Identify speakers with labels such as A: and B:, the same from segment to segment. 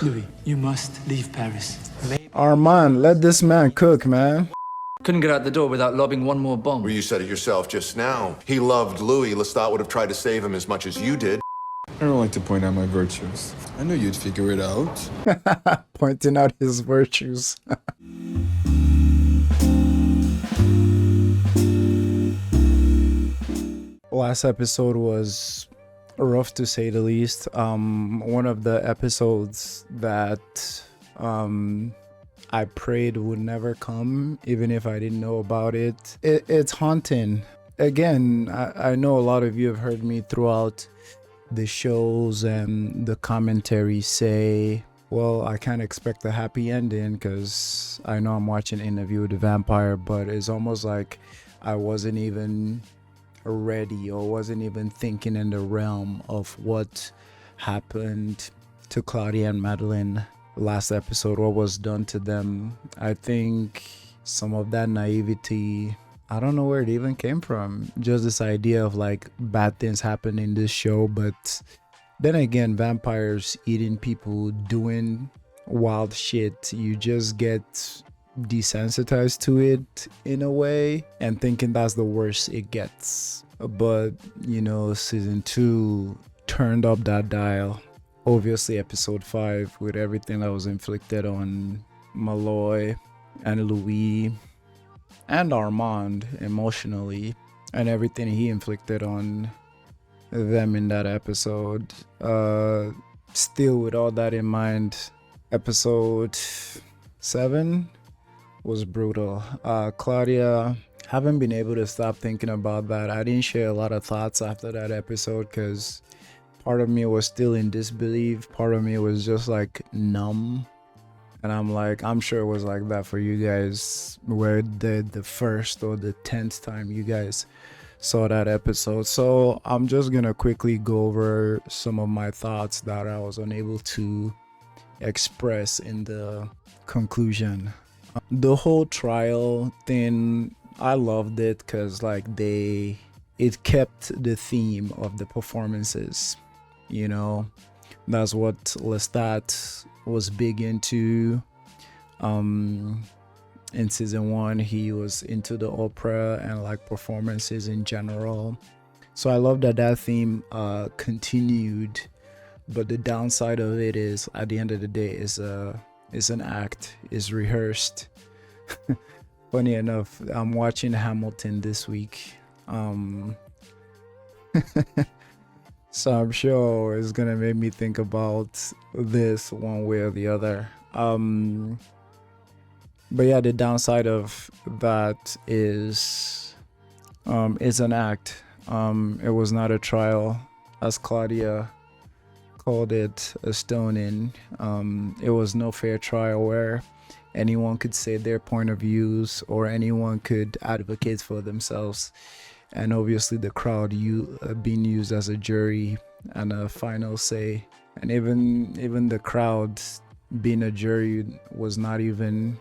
A: Louis, you must leave Paris.
B: Armand, let this man cook, man.
A: Couldn't get out the door without lobbing one more bomb.
C: Well, you said it yourself just now. He loved Louis. Lestat would have tried to save him as much as you did.
D: I don't like to point out my virtues. I knew you'd figure it out.
B: Pointing out his virtues. Last episode was rough to say the least. One of the episodes that I prayed would never come, even if I didn't know about it. It's haunting. Again, I know a lot of you have heard me throughout the shows and the commentary say, well, I can't expect a happy ending because I know I'm watching Interview with the Vampire, but it's almost like I wasn't even ready or wasn't even thinking in the realm of what happened to Claudia and Madeline last episode, what was done to them. I think some of that naivety, I don't know where it even came from. Just this idea of like bad things happen in this show, but then again, vampires eating people, doing wild shit, you just get desensitized to it in a way and thinking that's the worst it gets. But you know, season 2 turned up that dial. Obviously episode 5 with everything that was inflicted on Molloy and Louis and Armand emotionally, and everything he inflicted on them in that episode. Still with all that in mind, episode 7 was brutal. Claudia, haven't been able to stop thinking about that. I didn't share a lot of thoughts after that episode because part of me was still in disbelief, part of me was just like numb, and I'm sure it was like that for you guys, where the first or the 10th time you guys saw that episode. So I'm just gonna quickly go over some of my thoughts that I was unable to express in the conclusion. The whole trial thing, I loved it because like it kept the theme of the performances, you know. That's what Lestat was big into. In season 1 he was into the opera and like performances in general, so I love that theme continued. But the downside of it is, at the end of the day, is an act, is rehearsed. Funny enough, I'm watching Hamilton this week, so I'm sure it's gonna make me think about this one way or the other. But yeah, the downside of that is it's an act. It was not a trial, as Claudia called it, a stoning. It was no fair trial where anyone could say their point of views or anyone could advocate for themselves, and obviously the crowd being used as a jury and a final say. And even the crowd being a jury was not even,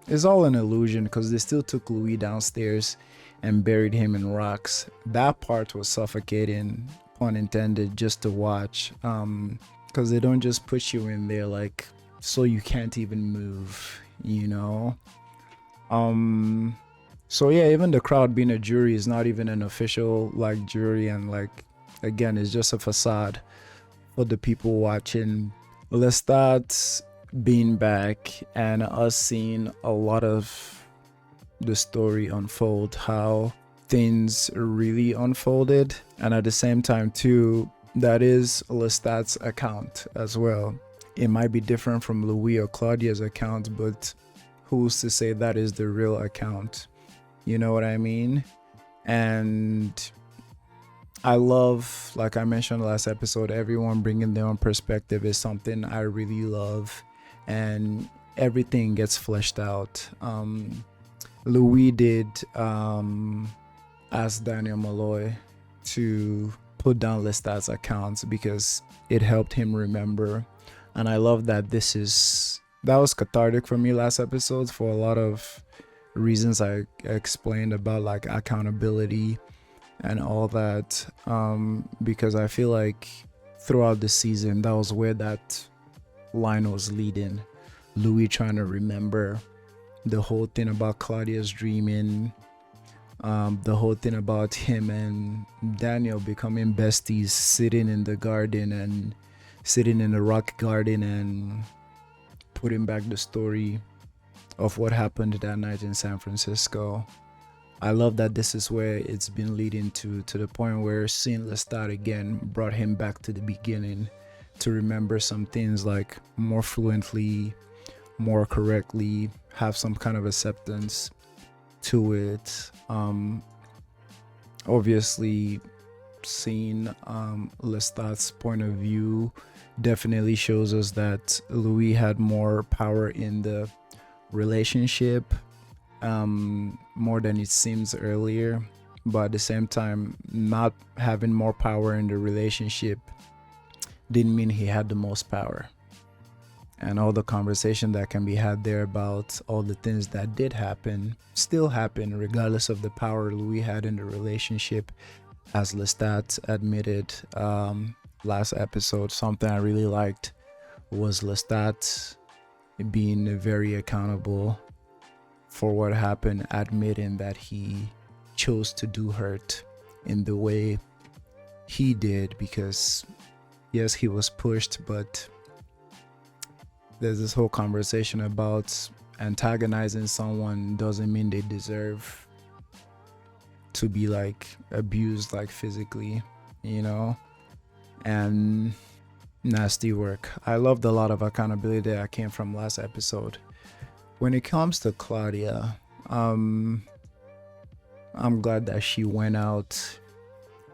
B: it's all an illusion, because they still took Louis downstairs and buried him in rocks. That part was suffocating, pun intended, just to watch, because they don't just put you in there like so you can't even move, you know. So yeah, even the crowd being a jury is not even an official like jury, and like again, it's just a facade for the people watching. Lestat being back and us seeing a lot of the story unfold, how things really unfolded, and at the same time too, that is Lestat's account as well. It might be different from Louis or Claudia's account, but who's to say that is the real account? You know what I mean? And I love, like I mentioned last episode, everyone bringing their own perspective is something I really love, and everything gets fleshed out. Louis did ask Daniel Molloy to put down Lestat's accounts because it helped him remember, and I love that that was cathartic for me last episode for a lot of reasons I explained about like accountability and all that, because I feel like throughout the season that was where that Lionel's leading, Louis trying to remember the whole thing about Claudia's dreaming, the whole thing about him and Daniel becoming besties, sitting in the garden and sitting in the rock garden and putting back the story of what happened that night in San Francisco. I love that this is where it's been leading to the point where seeing Lestat again brought him back to the beginning to remember some things like more fluently, more correctly, have some kind of acceptance to it. Obviously seeing Lestat's point of view definitely shows us that Louis had more power in the relationship, more than it seems earlier, but at the same time, not having more power in the relationship didn't mean he had the most power. And all the conversation that can be had there about all the things that did happen still happen regardless of the power Louis had in the relationship, as Lestat admitted last episode. Something I really liked was Lestat being very accountable for what happened, admitting that he chose to do hurt in the way he did, because yes, he was pushed, but there's this whole conversation about antagonizing someone doesn't mean they deserve to be like abused, like physically, you know. And nasty work. I loved a lot of accountability that came from last episode. When it comes to Claudia, I'm glad that she went out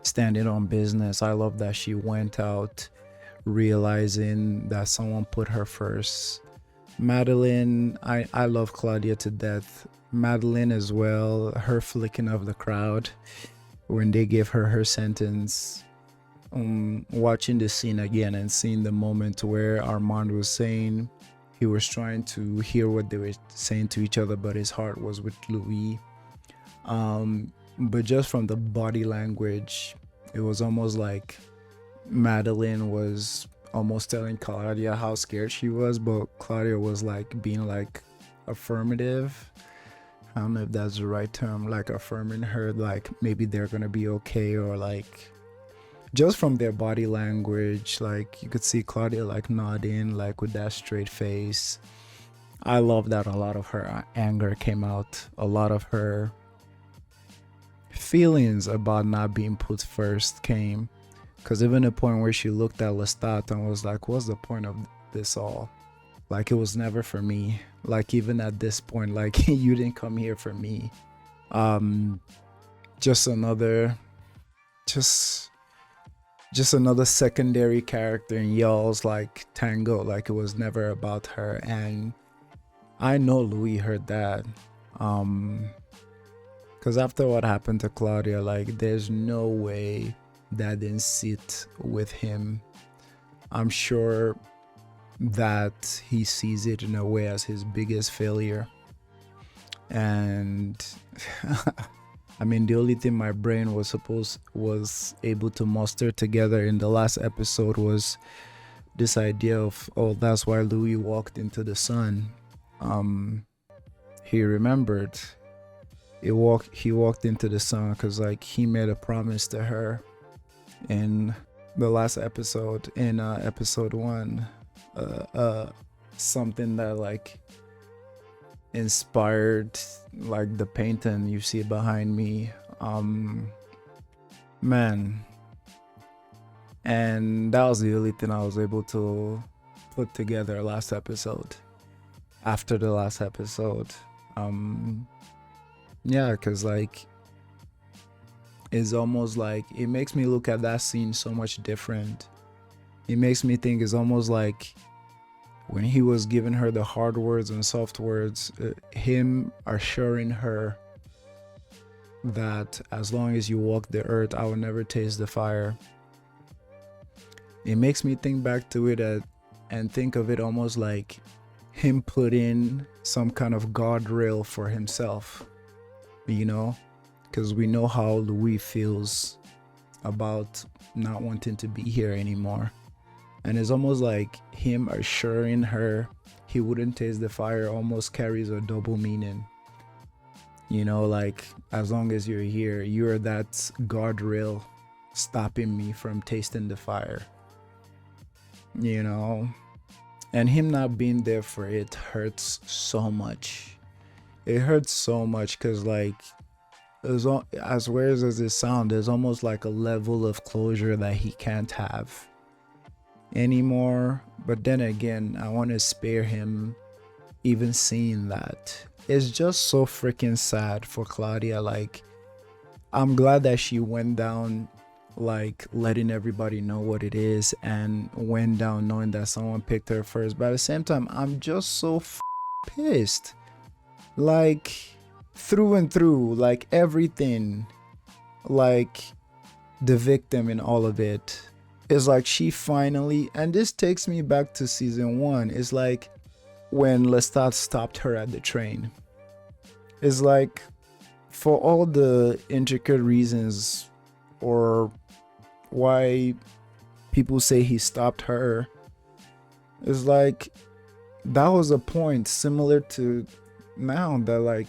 B: standing on business. I love that she went out realizing that someone put her first. Madeline, I love Claudia to death. Madeline as well, her flicking of the crowd when they gave her sentence. Watching the scene again and seeing the moment where Armand was saying he was trying to hear what they were saying to each other, but his heart was with Louis. But just from the body language, it was almost like Madeline was almost telling Claudia how scared she was, but Claudia was like being like affirmative. I don't know if that's the right term, like affirming her, like maybe they're gonna be okay, or like just from their body language, like you could see Claudia like nodding, like with that straight face. I love that a lot of her anger came out, a lot of her feelings about not being put first came, because even the point where she looked at Lestat and was like, what's the point of this all? Like, it was never for me. Like, even at this point, like, you didn't come here for me. Just another secondary character in y'all's like tango. Like, it was never about her. And I know Louis heard that, because after what happened to Claudia, like, there's no way that didn't sit with him. I'm sure that he sees it in a way as his biggest failure. And I mean, the only thing my brain was able to muster together in the last episode was this idea of, oh, that's why Louis walked into the sun. He remembered he walked into the sun because like he made a promise to her in the last episode, in episode 1, something that like inspired like the painting you see behind me, man. And that was the only thing I was able to put together last episode, after the last episode. Yeah, because like it's almost like it makes me look at that scene so much different. It makes me think it's almost like when he was giving her the hard words and soft words, him assuring her that as long as you walk the earth, I will never taste the fire. It makes me think back to it and think of it almost like him putting some kind of guardrail for himself, you know, because we know how Louis feels about not wanting to be here anymore. And it's almost like him assuring her he wouldn't taste the fire almost carries a double meaning. You know, like, as long as you're here, you're that guardrail stopping me from tasting the fire. You know? And him not being there for it hurts so much. It hurts so much because, like, as weird as it sounds, there's almost like a level of closure that he can't have anymore. But then again, I want to spare him even seeing that. It's just so freaking sad for Claudia. Like, I'm glad that she went down, like, letting everybody know what it is, and went down knowing that someone picked her first. But at the same time, I'm just so pissed. Like, through and through, like, everything, like, the victim in all of it is like she finally, and this takes me back to season 1. It's like when Lestat stopped her at the train. It's like, for all the intricate reasons or why people say he stopped her, it's like that was a point similar to now that, like,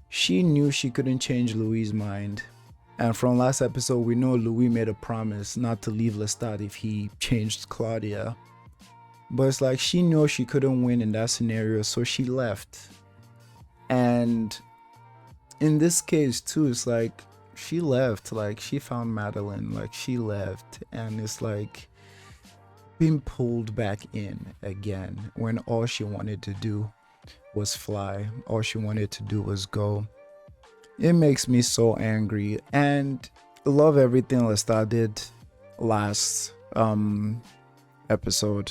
B: she knew she couldn't change Louis' mind. And from last episode, we know Louis made a promise not to leave Lestat if he changed Claudia. But it's like she knew she couldn't win in that scenario, so she left. And in this case too, it's like she left, like she found Madeline, like she left, and it's like being pulled back in again when all she wanted to do was fly. All she wanted to do was go. It makes me so angry, and love everything Lestat did last episode.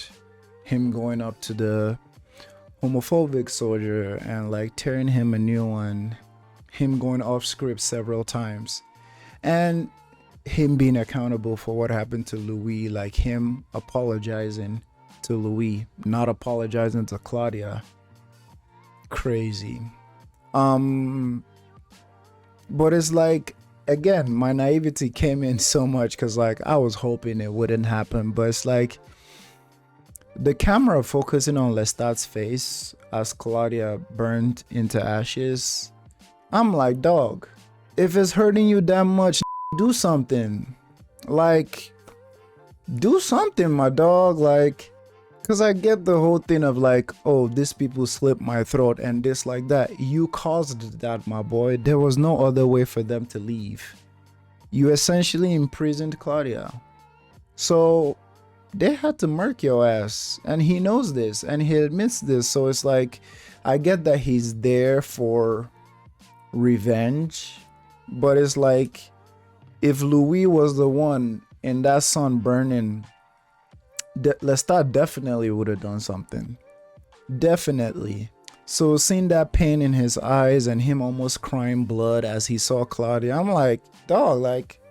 B: Him going up to the homophobic soldier and like tearing him a new one, him going off script several times, and him being accountable for what happened to Louis, like him apologizing to Louis, not apologizing to Claudia. Crazy. But it's like, again, my naivety came in so much because, like, I was hoping it wouldn't happen, but it's like the camera focusing on Lestat's face as Claudia burned into ashes. I'm like, dog, if it's hurting you that much, do something. Like, do something, my dog. Like, because I get the whole thing of like, oh, these people slit my throat and this, like that. You caused that, my boy. There was no other way for them to leave. You essentially imprisoned Claudia. So they had to murk your ass. And he knows this and he admits this. So it's like, I get that he's there for revenge. But it's like, if Louis was the one in that sun burning, Lestat definitely would have done something. Definitely. So seeing that pain in his eyes and him almost crying blood as he saw Claudia, I'm like, dog, like,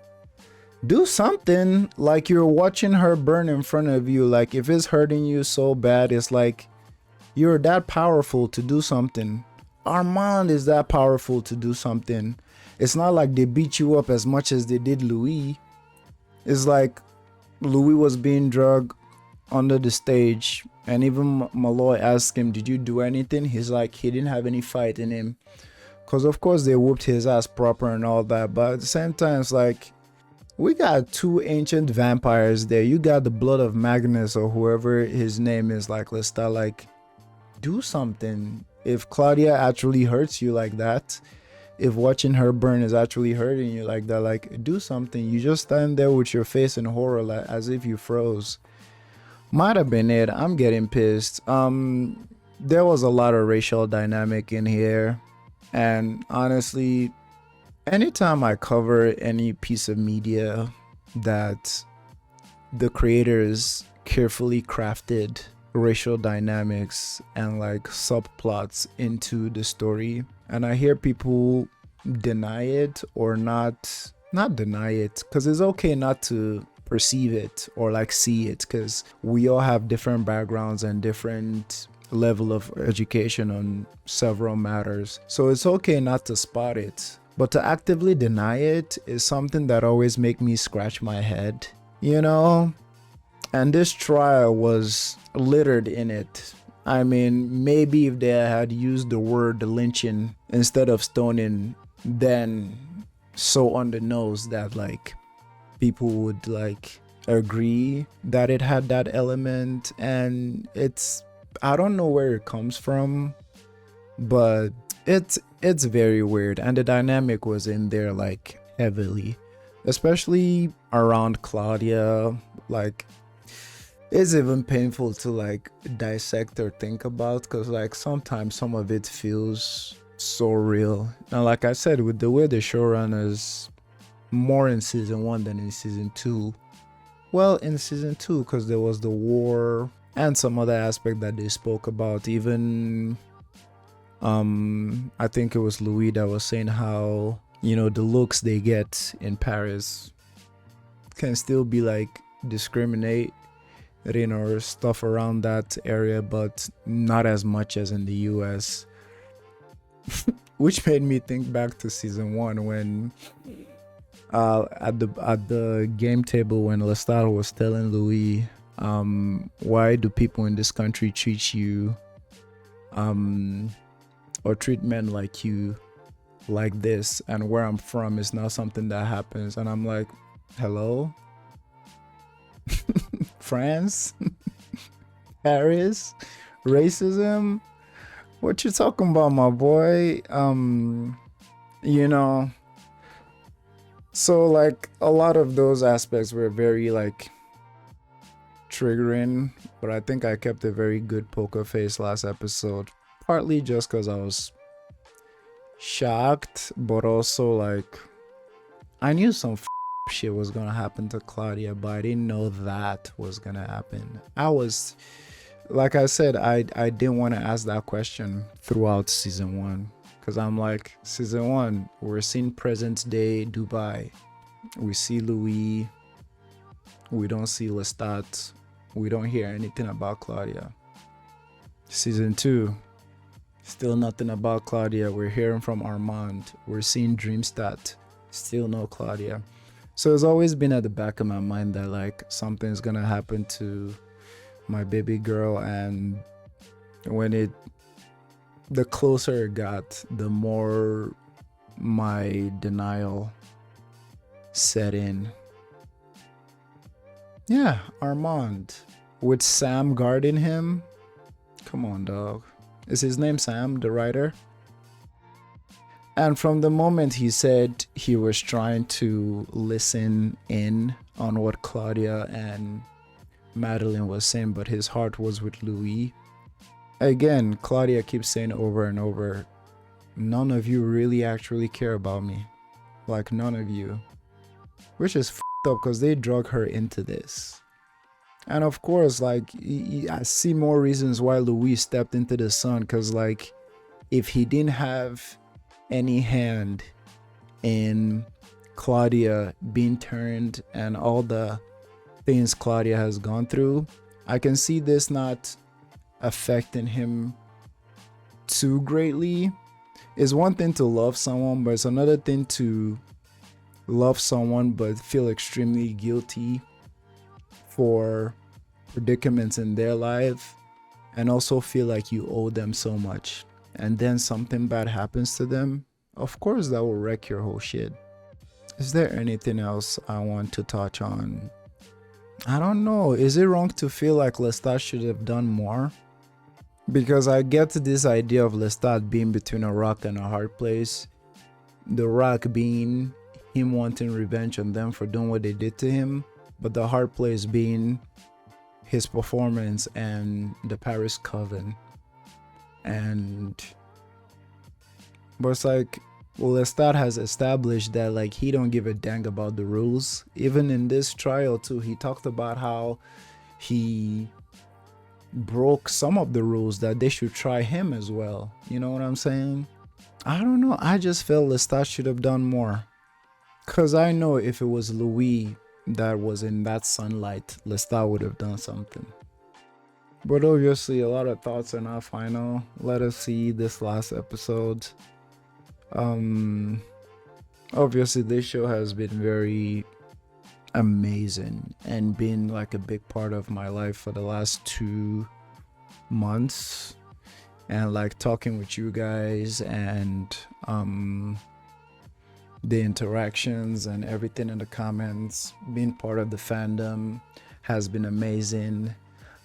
B: do something. Like, you're watching her burn in front of you. Like, if it's hurting you so bad, it's like you're that powerful to do something. Armand is that powerful to do something. It's not like they beat you up as much as they did Louis. It's like Louis was being drugged under the stage, and even Molloy asked him, did you do anything? He's like, he didn't have any fight in him, because of course they whooped his ass proper and all that, but at the same time, it's like, we got two ancient vampires there. You got the blood of Magnus or whoever his name is, like, Lestat. Like, do something. If Claudia actually hurts you like that, if watching her burn is actually hurting you like that, like, do something. You just stand there with your face in horror, like, as if you froze. Might have been it. I'm getting pissed. There was a lot of racial dynamic in here, and honestly, anytime I cover any piece of media that the creators carefully crafted racial dynamics and like subplots into the story, and I hear people deny it or not deny it, because it's okay not to perceive it or like see it, because we all have different backgrounds and different level of education on several matters, so it's okay not to spot it. But to actively deny it is something that always make me scratch my head, you know? And this trial was littered in it. I mean, maybe if they had used the word lynching instead of stoning, then so on the nose that like people would like agree that it had that element. And it's, I don't know where it comes from, but it's very weird. And the dynamic was in there like heavily, especially around Claudia. Like, it's even painful to like dissect or think about, because like sometimes some of it feels so real. And like I said, with the way the showrunners, more in season 1 than in season 2. Well, in season 2, because there was the war and some other aspect that they spoke about. Even I think it was Louis that was saying how, you know, the looks they get in Paris can still be like discriminate, you know, or stuff around that area, but not as much as in the US. Which made me think back to season 1 when at the game table, when Lestat was telling Louis, why do people in this country treat you or treat men like you like this, and where I'm from is not something that happens. And I'm like, hello? France? Paris? Racism? What you talking about, my boy? You know, so like a lot of those aspects were very like triggering, but I think I kept a very good poker face last episode, partly just because I was shocked, but also like I knew some shit was gonna happen to Claudia, but I didn't know that was gonna happen. I was, like I said, I didn't want to ask that question throughout season 1, because I'm like, season 1, we're seeing present day Dubai, we see Louis, we don't see Lestat, we don't hear anything about Claudia. Season 2, still nothing about Claudia. We're hearing from Armand, we're seeing Dreamstat, still no Claudia. So it's always been at the back of my mind that like something's gonna happen to my baby girl. And when the closer it got, the more my denial set in. Yeah, Armand with Sam guarding him. Come on, dog. Is his name Sam, the writer? And from the moment he said he was trying to listen in on what Claudia and Madeline was saying, but his heart was with Louis. Again, Claudia keeps saying over and over, none of you really actually care about me. Like, none of you. Which is f***ed up, because they drug her into this. And of course, like, I see more reasons why Louis stepped into the sun, because like, if he didn't have any hand in Claudia being turned and all the things Claudia has gone through, I can see this not affecting him too greatly. It's one thing to love someone, but it's another thing to love someone but feel extremely guilty for predicaments in their life, and also feel like you owe them so much, and then something bad happens to them. Of course that will wreck your whole shit. Is there anything else I want to touch on? I don't know. Is it wrong to feel like Lestat should have done more? Because I get this idea of Lestat being between a rock and a hard place. The rock being him wanting revenge on them for doing what they did to him, but the hard place being his performance and the Paris Coven. But it's like, well, Lestat has established that like he don't give a dang about the rules. Even in this trial too, he talked about how he broke some of the rules, that they should try him as well. You know what I'm saying? I don't know. I just felt Lestat should have done more. Cause I know if it was Louis that was in that sunlight, Lestat would have done something. But obviously a lot of thoughts are not final. Let us see this last episode. Obviously this show has been very amazing and been like a big part of my life for the last 2 months. And like talking with you guys and the interactions and everything in the comments, being part of the fandom has been amazing.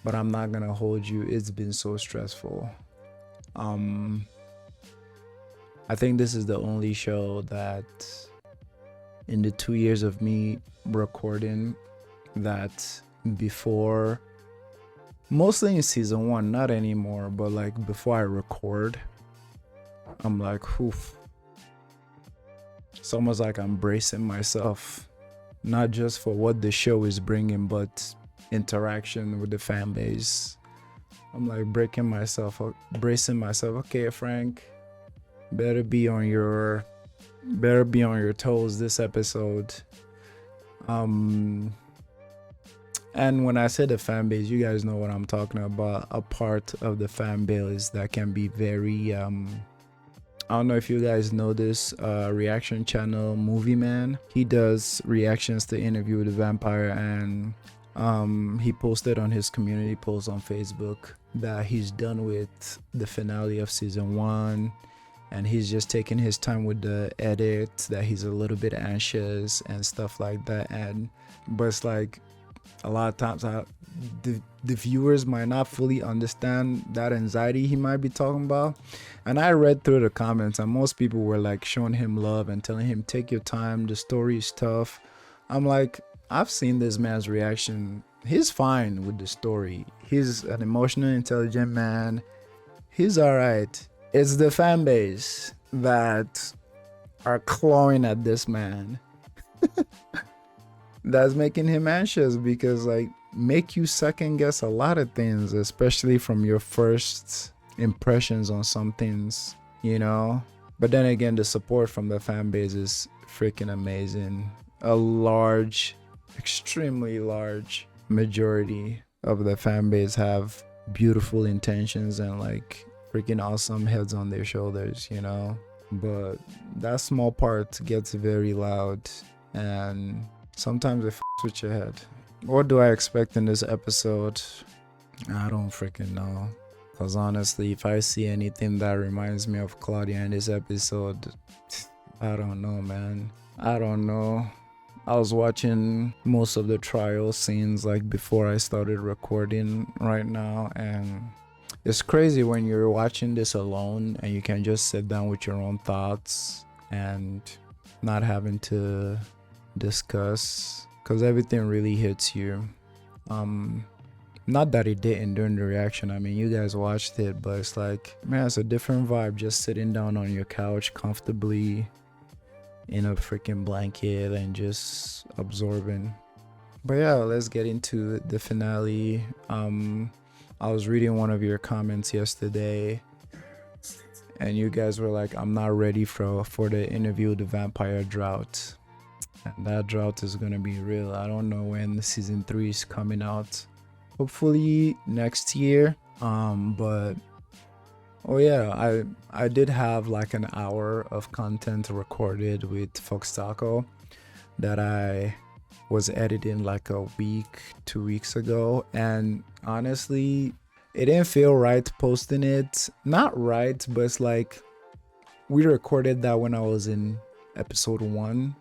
B: But I'm not gonna hold you, it's been so stressful. I think this is the only show that in the 2 years of me recording that before, mostly in season 1, not anymore, but like before I record, I'm like, oof. It's almost like I'm bracing myself, not just for what the show is bringing, but interaction with the fan base. I'm like bracing myself. Okay, Frank, better be on your toes this episode. And when I say the fan base, you guys know what I'm talking about. A part of the fan base that can be very I don't know if you guys know this reaction channel, Movie Man. He does reactions to Interview with the Vampire, and he posted on his community post on Facebook that he's done with the finale of season 1, and he's just taking his time with the edits, that he's a little bit anxious and stuff like that. But it's like a lot of times the viewers might not fully understand that anxiety he might be talking about. And I read through the comments, and most people were like showing him love and telling him, take your time, the story is tough. I'm like, I've seen this man's reaction. He's fine with the story. He's an emotionally intelligent man. He's all right. It's the fan base that are clawing at this man that's making him anxious, because like make you second guess a lot of things, especially from your first impressions on some things, you know. But then again, the support from the fan base is freaking amazing. A large, extremely large majority of the fan base have beautiful intentions and like freaking awesome heads on their shoulders, you know. But that small part gets very loud, and sometimes it f***s with your head. What do I expect in this episode? I don't freaking know. Because honestly, if I see anything that reminds me of Claudia in this episode, I don't know, man. I don't know. I was watching most of the trial scenes like before I started recording right now, and it's crazy when you're watching this alone and you can just sit down with your own thoughts and not having to discuss, because everything really hits you. Not that it didn't during the reaction. I mean, you guys watched it, but it's like, man, it's a different vibe just sitting down on your couch comfortably in a freaking blanket and just absorbing. But yeah, let's get into the finale. I was reading one of your comments yesterday, and you guys were like, I'm not ready for the Interview with the Vampire drought. And that drought is gonna be real. I don't know when season 3 is coming out. Hopefully next year. But oh yeah, I did have like an hour of content recorded with Fox Taco that I was editing like a week, 2 weeks ago, and honestly it didn't feel right posting it. Not right, but it's like we recorded that when I was in episode 2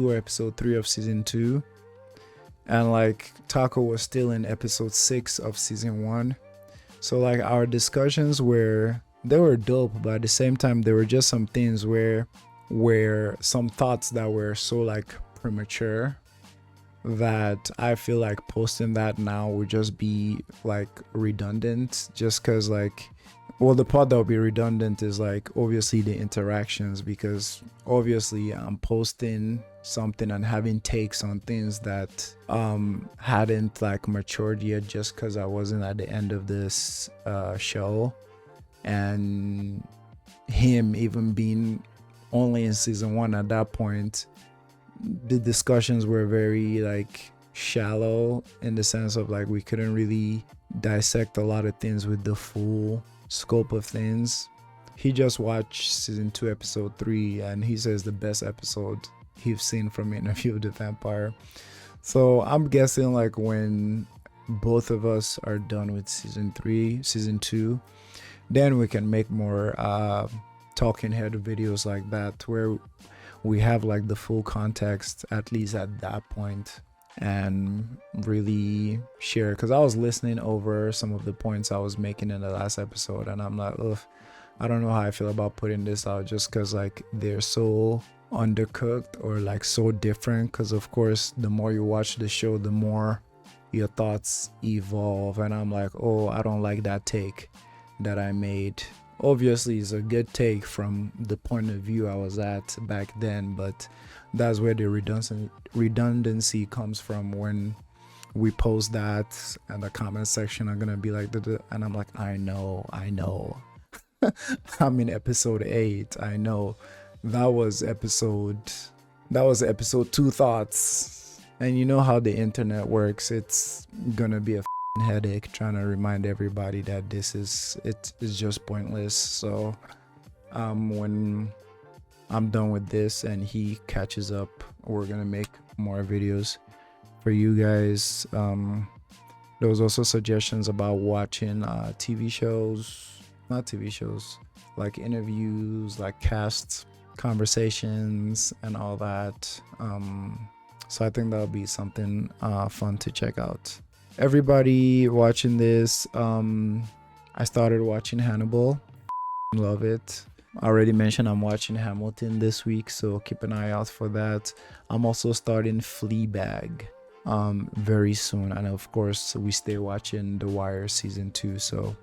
B: or episode 3 of season 2, and like Taco was still in episode 6 of season 1. So like our discussions were dope, but at the same time there were just some things where some thoughts that were so like premature that I feel like posting that now would just be like redundant, just because like, well, the part that would be redundant is like obviously the interactions, because obviously I'm posting something and having takes on things that hadn't like matured yet, just because I wasn't at the end of this show, and him even being only in season 1 at that point, the discussions were very like shallow in the sense of like we couldn't really dissect a lot of things with the full scope of things. He just watched season 2 episode 3 and he says the best episode he's seen from Interview with the Vampire. So I'm guessing like when both of us are done with season 2, then we can make more talking head videos like that, where we have like the full context, at least at that point, and really share. Because I was listening over some of the points I was making in the last episode, and I'm like, ugh, I don't know how I feel about putting this out, just because like they're so undercooked or like so different. Because of course, the more you watch the show, the more your thoughts evolve, and I'm like, oh, I don't like that take that I made. Obviously it's a good take from the point of view I was at back then, but that's where the redundancy comes from. When we post that and the comment section are gonna be like, and I'm like, I know I'm in episode 8. I know that was episode 2 thoughts. And you know how the internet works. It's gonna be a headache trying to remind everybody that it's just pointless. So when I'm done with this and he catches up, we're gonna make more videos for you guys. There was also suggestions about watching TV shows, not TV shows, like interviews, like cast conversations and all that. So I think that'll be something fun to check out. Everybody watching this, I started watching Hannibal. Love it. I already mentioned I'm watching Hamilton this week, so keep an eye out for that. I'm also starting Fleabag very soon, and of course we stay watching The Wire season 2. So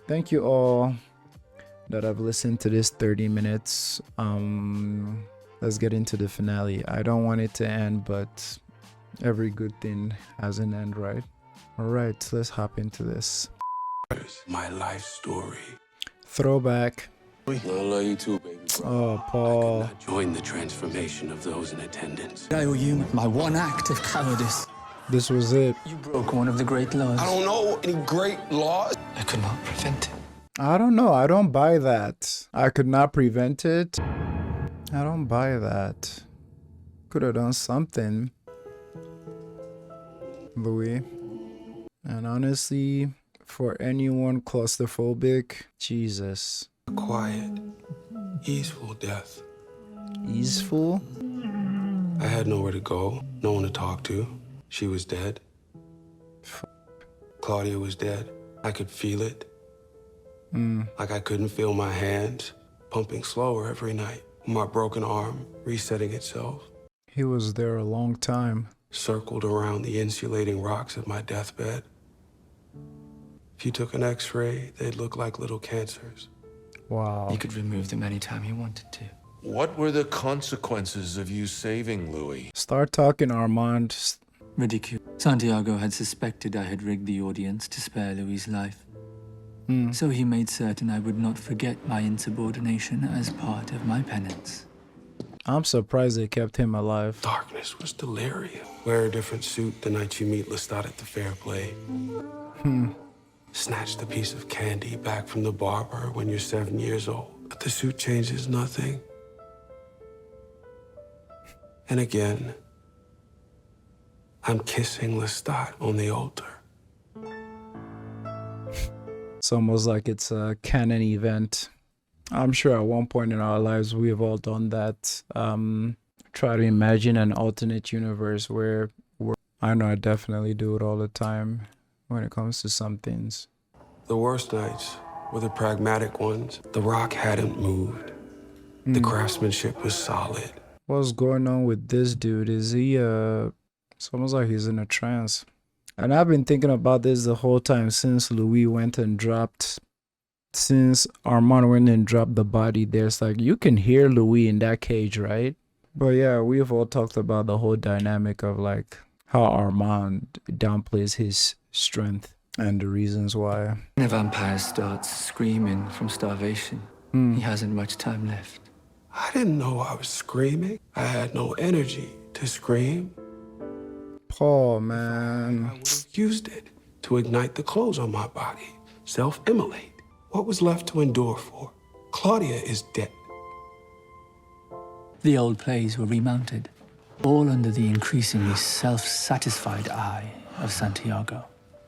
B: thank you all that have listened to this 30 minutes. Let's get into the finale. I don't want it to end, but every good thing has an end, right? All right, let's hop into this.
E: My life story.
B: Throwback.
E: I love you too, baby.
B: Oh, Paul.
E: I could not join the transformation of those in attendance.
A: I owe you my one act of cowardice.
B: This was it.
A: You broke one of the great laws.
E: I don't know any great laws.
A: I could not prevent it.
B: I don't know. I don't buy that. I could not prevent it. I don't buy that. Could have done something, Louis. And honestly, for anyone claustrophobic, Jesus.
E: A quiet, easeful death.
B: Easeful?
E: I had nowhere to go, no one to talk to. She was dead. Claudia was dead. I could feel it. Like I couldn't feel my hands pumping slower every night. My broken arm resetting itself.
B: He was there a long time.
E: Circled around the insulating rocks of my deathbed. If you took an x-ray, they'd look like little cancers.
B: Wow.
A: He could remove them anytime he wanted to.
C: What were the consequences of you saving Louis?
B: Start talking, Armand.
A: Ridicule. Santiago had suspected I had rigged the audience to spare Louis' life. So he made certain I would not forget my insubordination as part of my penance.
B: I'm surprised they kept him alive.
E: Darkness was delirium. Wear a different suit the night you meet Lestat at the fair play. Snatch the piece of candy back from the barber when you're 7 years old. But the suit changes nothing. And again, I'm kissing Lestat on the altar.
B: It's almost like it's a canon event. I'm sure at one point in our lives we've all done that. Try to imagine an alternate universe where I know I definitely do it all the time when it comes to some things.
E: The worst nights were the pragmatic ones. The rock hadn't moved. The craftsmanship was solid.
B: What's going on with this dude? Is he it's almost like he's in a trance. And I've been thinking about this the whole time since Armand went and dropped the body there. It's like you can hear Louis in that cage, right? But yeah, we've all talked about the whole dynamic of like how Armand downplays his strength and the reasons why.
A: When a vampire starts screaming from starvation, he hasn't much time left.
E: I didn't know I was screaming. I had no energy to scream.
B: Paul, man.
E: I would have used it to ignite the clothes on my body, self-immolate. What was left to endure for? Claudia is dead.
A: The old plays were remounted. all under the increasingly self-satisfied eye of Santiago.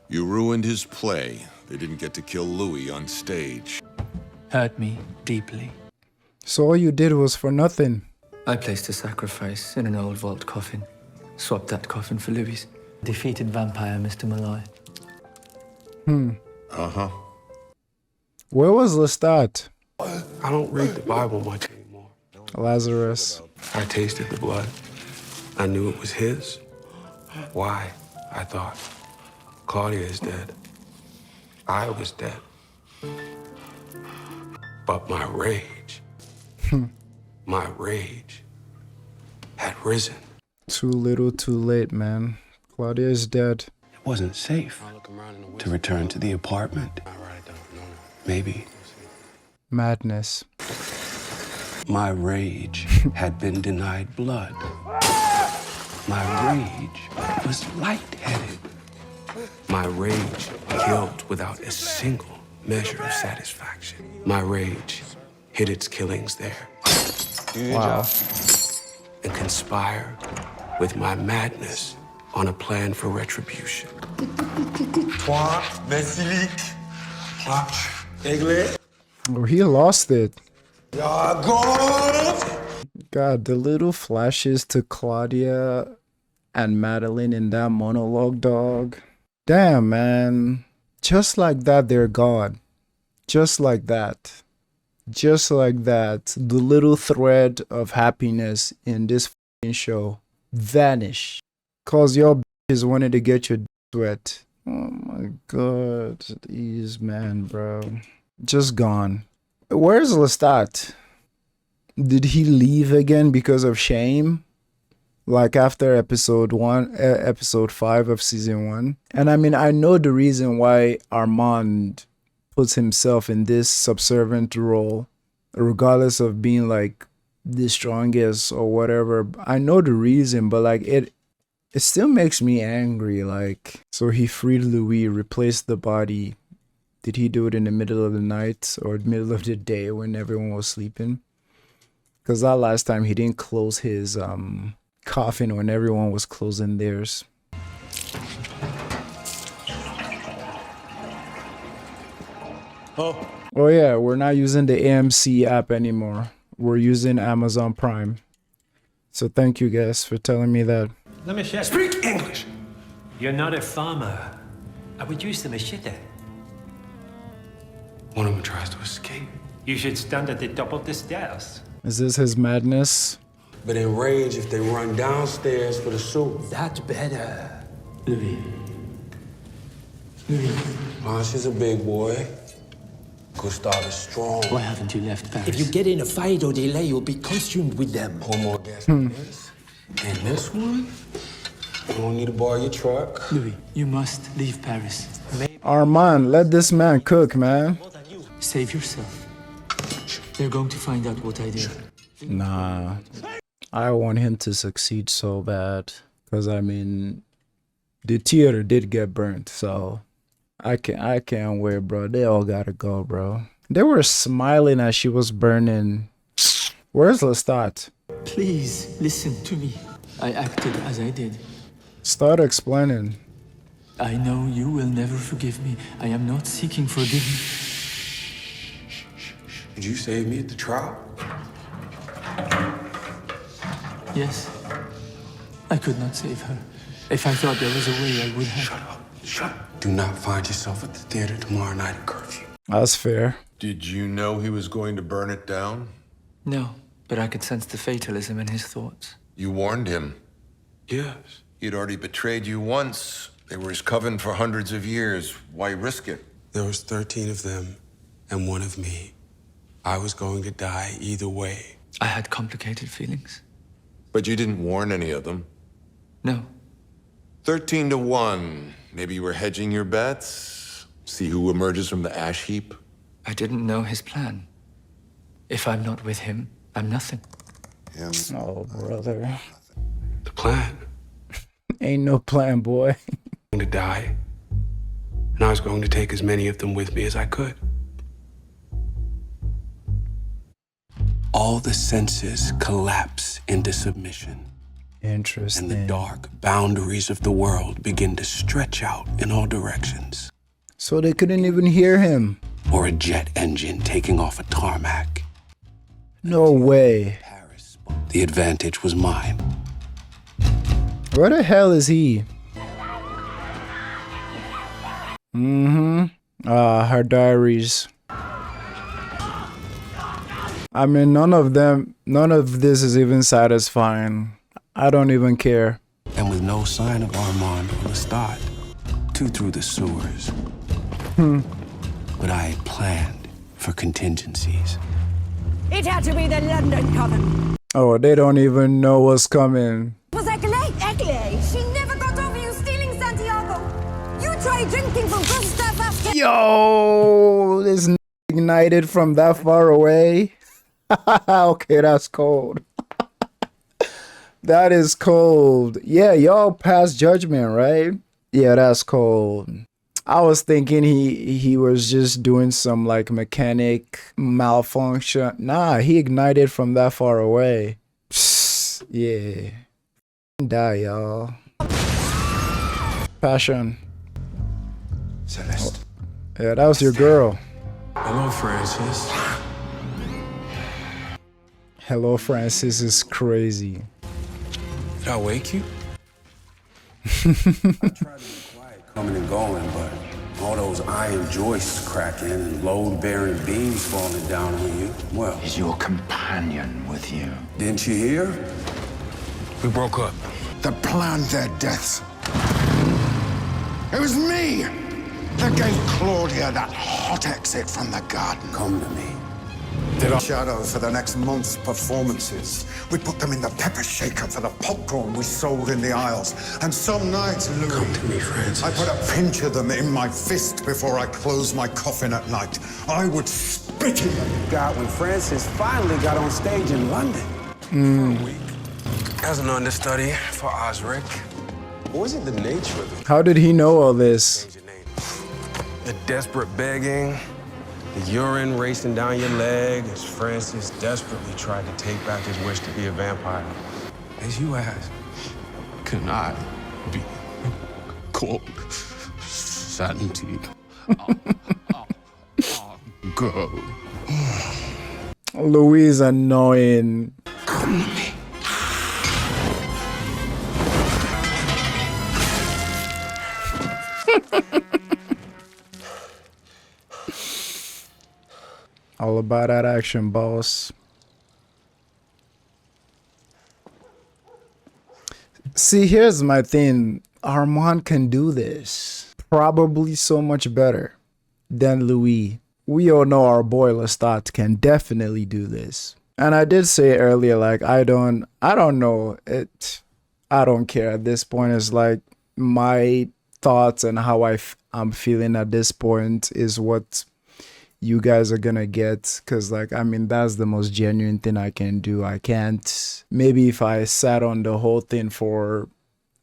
F: You ruined his play. They didn't get to kill Louis on stage.
A: Hurt me deeply.
B: So all you did was for nothing.
A: I placed a sacrifice in an old vault coffin. Swapped that coffin for Louis. Defeated vampire Mr. Molloy.
F: Uh-huh.
B: Where was Lestat?
E: I don't read the Bible much anymore.
B: Lazarus.
E: I tasted the blood. I knew it was his. Why? I thought. Claudia is dead. I was dead. But my rage had risen.
B: Too little, too late, man. Claudia is dead.
E: It wasn't safe to return to the apartment. Maybe.
B: Madness.
E: My rage had been denied blood. My rage was lightheaded. My rage killed without a single measure of satisfaction. My rage hid its killings there.
B: Wow.
E: And conspire with my madness on a plan for retribution.
G: Pointe, basilic. Aiglé.
B: Oh, he lost it.
G: Gauche.
B: God, the little flashes to Claudia and Madeline in that monologue, dog. Damn, man. Just like that, they're gone. Just like that. Just like that. The little thread of happiness in this f***ing show vanished. Cause your bitches wanted to get your wet. Oh my god. These man, bro. Just gone. Where's Lestat? Did he leave again because of shame? Like after episode 5 of season 1? And I mean, I know the reason why Armand puts himself in this subservient role, regardless of being like the strongest or whatever. I know the reason, but like it still makes me angry. Like, so he freed Louis, replaced the body. Did he do it in the middle of the night or middle of the day when everyone was sleeping? Because that last time he didn't close his coffin when everyone was closing theirs. Oh yeah, we're not using the AMC app anymore. We're using Amazon Prime. So thank you guys for telling me that.
H: Let me check.
E: Speak English.
H: You're not a farmer. I would use the machete.
E: One of them tries to escape.
H: You should stand at the top of the stairs.
B: Is this his madness?
E: But in rage, if they run downstairs for the soup.
H: That's better.
A: Louis.
E: Blanche is a big boy. Gustav is strong.
A: Why haven't you left Paris?
H: If you get in a fight or delay, you'll be consumed with them.
E: Pour more gas on this. And this one, you don't need to borrow your truck.
A: Louis, you must leave Paris.
B: Armand, let this man cook, man.
A: Save yourself. They're going to find out what I did.
B: Nah. I want him to succeed so bad. Because, I mean, the theater did get burnt, so I can't wait, bro. They all gotta go, bro. They were smiling as she was burning. Where's Lestat?
A: Please, listen to me. I acted as I did.
B: Start explaining.
A: I know you will never forgive me. I am not seeking forgiveness.
E: Did you save me at the trial?
A: Yes. I could not save her. If I thought there was a way, I would have.
E: Shut up. Do not find yourself at the theater tomorrow night at curfew.
B: That's fair.
C: Did you know he was going to burn it down?
A: No, but I could sense the fatalism in his thoughts.
C: You warned him.
E: Yes.
C: He'd already betrayed you once. They were his coven for hundreds of years. Why risk it?
E: There was 13 of them and one of me. I was going to die either way.
A: I had complicated feelings.
C: But you didn't warn any of them.
A: No.
C: 13 to 1. Maybe you were hedging your bets? See who emerges from the ash heap?
A: I didn't know his plan. If I'm not with him, I'm nothing.
B: Oh, brother.
E: The plan?
B: Ain't no plan, boy.
E: To die. And I was going to take as many of them with me as I could. All the senses collapse into submission.
B: Interesting.
E: And the dark boundaries of the world begin to stretch out in all directions.
B: So they couldn't even hear him.
E: Or a jet engine taking off a tarmac.
B: No way.
E: The advantage was mine.
B: Where the hell is he? Her diaries. I mean, none of this is even satisfying. I don't even care.
E: And with no sign of Armand or Lestat, 2 through the sewers. But I had planned for contingencies.
I: It had to be the London Coven.
B: Oh, they don't even know what's coming.
I: Was Eglay? Eglay? She never got over you stealing Santiago. You tried drinking from Gustav after...
B: Yo, this ignited from that far away. Okay, that's cold. That is cold. Yeah, y'all passed judgment, right? Yeah, that's cold. I was thinking he was just doing some like mechanic malfunction. Nah, he ignited from that far away. Psst, yeah. Die, y'all. Passion.
E: Celeste.
B: Yeah, that was your girl.
E: Hello, Francis.
B: Hello, Francis is crazy.
E: Did I wake you? I tried to be quiet coming and going, but all those iron joists cracking and load-bearing beams falling down on you, well...
J: Is your companion with you?
E: Didn't you hear? We broke up.
J: That planned their deaths. It was me that gave Claudia that hot exit from the garden.
E: Come to me.
J: Shadow for the next month's performances. We put them in the pepper shaker for the popcorn we sold in the aisles. And some nights, Louis,
E: Come to me, Francis.
J: I put a pinch of them in my fist before I closed my coffin at night. I would spit in them.
E: God, when Francis finally got on stage in London. For a week. As an understudy for Osric. What was it the nature of it?
B: How did he know all this?
E: The desperate begging, the urine racing down your leg as Francis desperately tried to take back his wish to be a vampire. As you asked, can I be called Santi? Go.
B: Louise annoying.
E: Come to me.
B: All about that action, boss. See, here's my thing. Armand can do this. Probably so much better than Louis. We all know our boy Lestat can definitely do this. And I did say earlier, like, I don't know. I don't care at this point. It's like my thoughts and how I'm feeling at this point is what you guys are gonna get, because like, I mean, that's the most genuine thing I can do. I can't, maybe if I sat on the whole thing for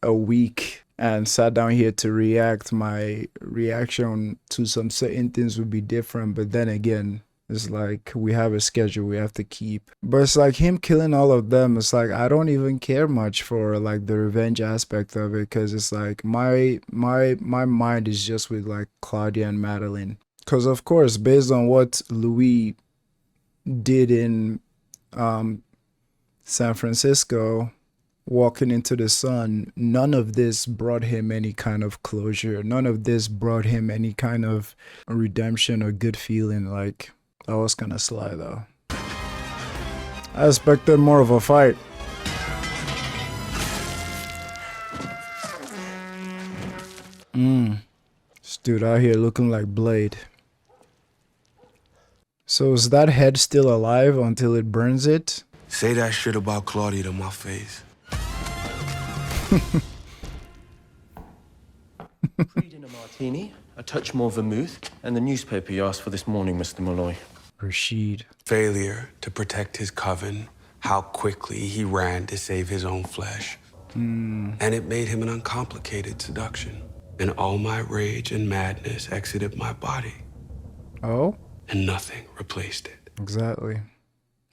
B: a week and sat down here to react, my reaction to some certain things would be different. But then again, it's like we have a schedule we have to keep. But it's like him killing all of them, it's like I don't even care much for like the revenge aspect of it, because it's like my mind is just with like Claudia and Madeline. Because of course, based on what Louis did in San Francisco, walking into the sun, none of this brought him any kind of closure. None of this brought him any kind of redemption or good feeling. Like, that was kind of sly though. I expected more of a fight. This dude out here looking like Blade. So is that head still alive until it burns it?
E: Say that shit about Claudia to my face.
K: Pre-dinner martini, a touch more vermouth, and the newspaper you asked for this morning, Mr. Molloy.
B: Rashid.
E: Failure to protect his coven, how quickly he ran to save his own flesh. And it made him an uncomplicated seduction. And all my rage and madness exited my body.
B: Oh?
E: And nothing replaced it.
B: Exactly.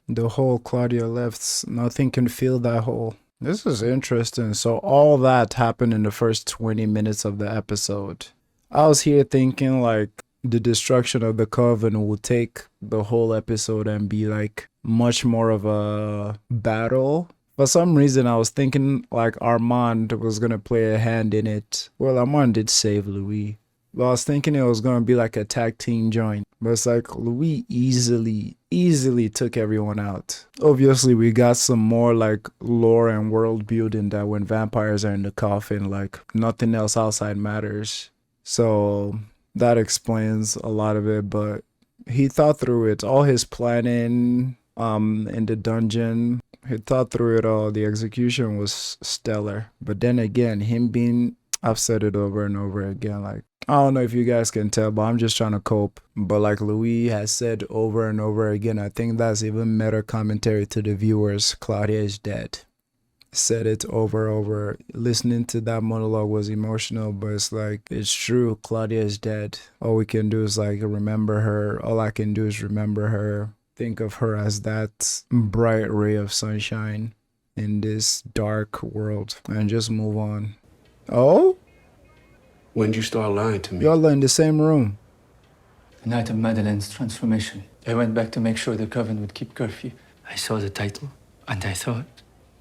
B: The hole Claudia left, nothing can fill that hole. This is interesting. So all that happened in the first 20 minutes of the episode. I was here thinking like the destruction of the Coven will take the whole episode and be like much more of a battle. For some reason, I was thinking like Armand was going to play a hand in it. Well, Armand did save Louis. But I was thinking it was going to be like a tag team joint. But it's like Louis easily took everyone out. Obviously, we got some more like lore and world building that when vampires are in the coffin, like nothing else outside matters. So that explains a lot of it, but he thought through it. All his planning in the dungeon, he thought through it all. The execution was stellar. But then again, him being, I've said it over and over again, like, I don't know if you guys can tell, but I'm just trying to cope. But like Louis has said over and over again, I think that's even meta commentary to the viewers. Claudia is dead. Said it over. Listening to that monologue was emotional, but it's like, it's true. Claudia is dead. All we can do is like remember her. All I can do is remember her. Think of her as that bright ray of sunshine in this dark world and just move on. Oh?
E: When'd you start lying to me?
B: Y'all are in the same room.
A: The night of Madeleine's transformation. I went back to make sure the Coven would keep curfew. I saw the title, and I thought...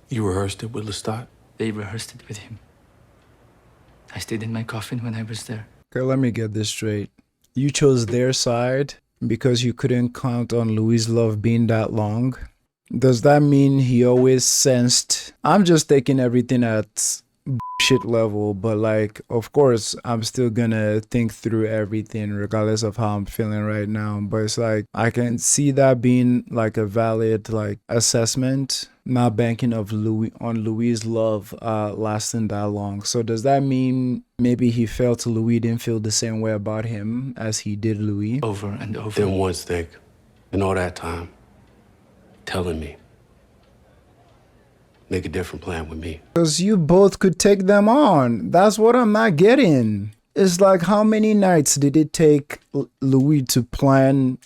E: You rehearsed it with Lestat?
A: They rehearsed it with him. I stayed in my coffin when I was there.
B: Okay, let me get this straight. You chose their side because you couldn't count on Louis' love being that long? Does that mean he always sensed... I'm just taking everything at shit level, but like, of course, I'm still gonna think through everything regardless of how I'm feeling right now. But it's like, I can see that being like a valid like assessment, not banking of Louis' love lasting that long. So does that mean maybe he felt Louis didn't feel the same way about him as he did Louis?
A: Over and over.
E: Then once think, in all that time, telling me, make a different plan with me.
B: Because you both could take them on. That's what I'm not getting. It's like, how many nights did it take Louis to plan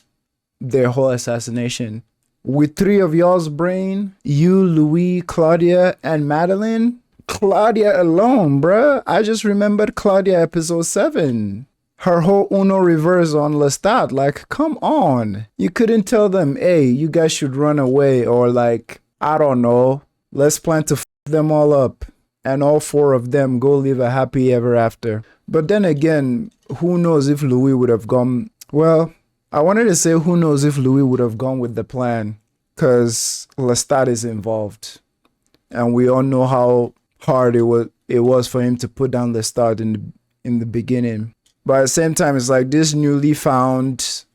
B: their whole assassination? With 3 of y'all's brain, you, Louis, Claudia, and Madeleine? Claudia alone, bruh. I just remembered Claudia episode 7. Her whole Uno reverse on Lestat. Like, come on. You couldn't tell them, hey, you guys should run away, or like, I don't know, let's plan to f them all up and all 4 of them go live a happy ever after. But then again, who knows if Louis would have gone... Well, I wanted to say who knows if Louis would have gone with the plan, because Lestat is involved. And we all know how hard it was for him to put down Lestat in the beginning. But at the same time, it's like this newly found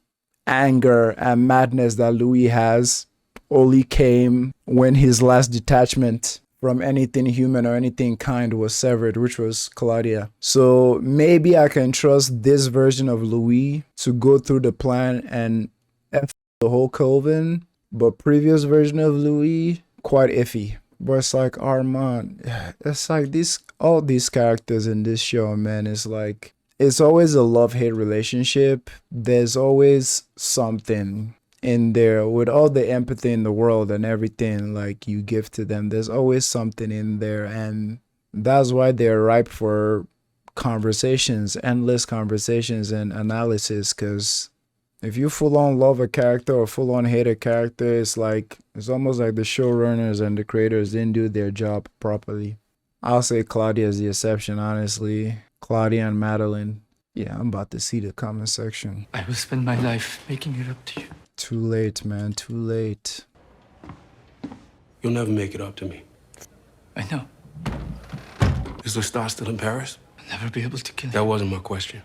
B: anger and madness that Louis has only came when his last detachment from anything human or anything kind was severed, which was Claudia. So maybe I can trust this version of Louis to go through the plan and F the whole Coven, but previous version of Louis, quite iffy. But it's like Armand, it's like all these characters in this show, man, it's like, it's always a love-hate relationship. There's always something in there with all the empathy in the world and everything like you give to them. There's always something in there, and that's why they're ripe for conversations, endless conversations and analysis. Because if you full-on love a character or full-on hate a character, it's almost like the showrunners and the creators didn't do their job properly. I'll say Claudia is the exception, honestly. Claudia and Madeleine. Yeah, I'm about to see the comment section.
A: I will spend my life making it up to you.
B: Too late, man. Too late.
E: You'll never make it up to me.
A: I know.
E: Is Lestat still in Paris?
A: I'll never be able to kill him.
E: That wasn't my question.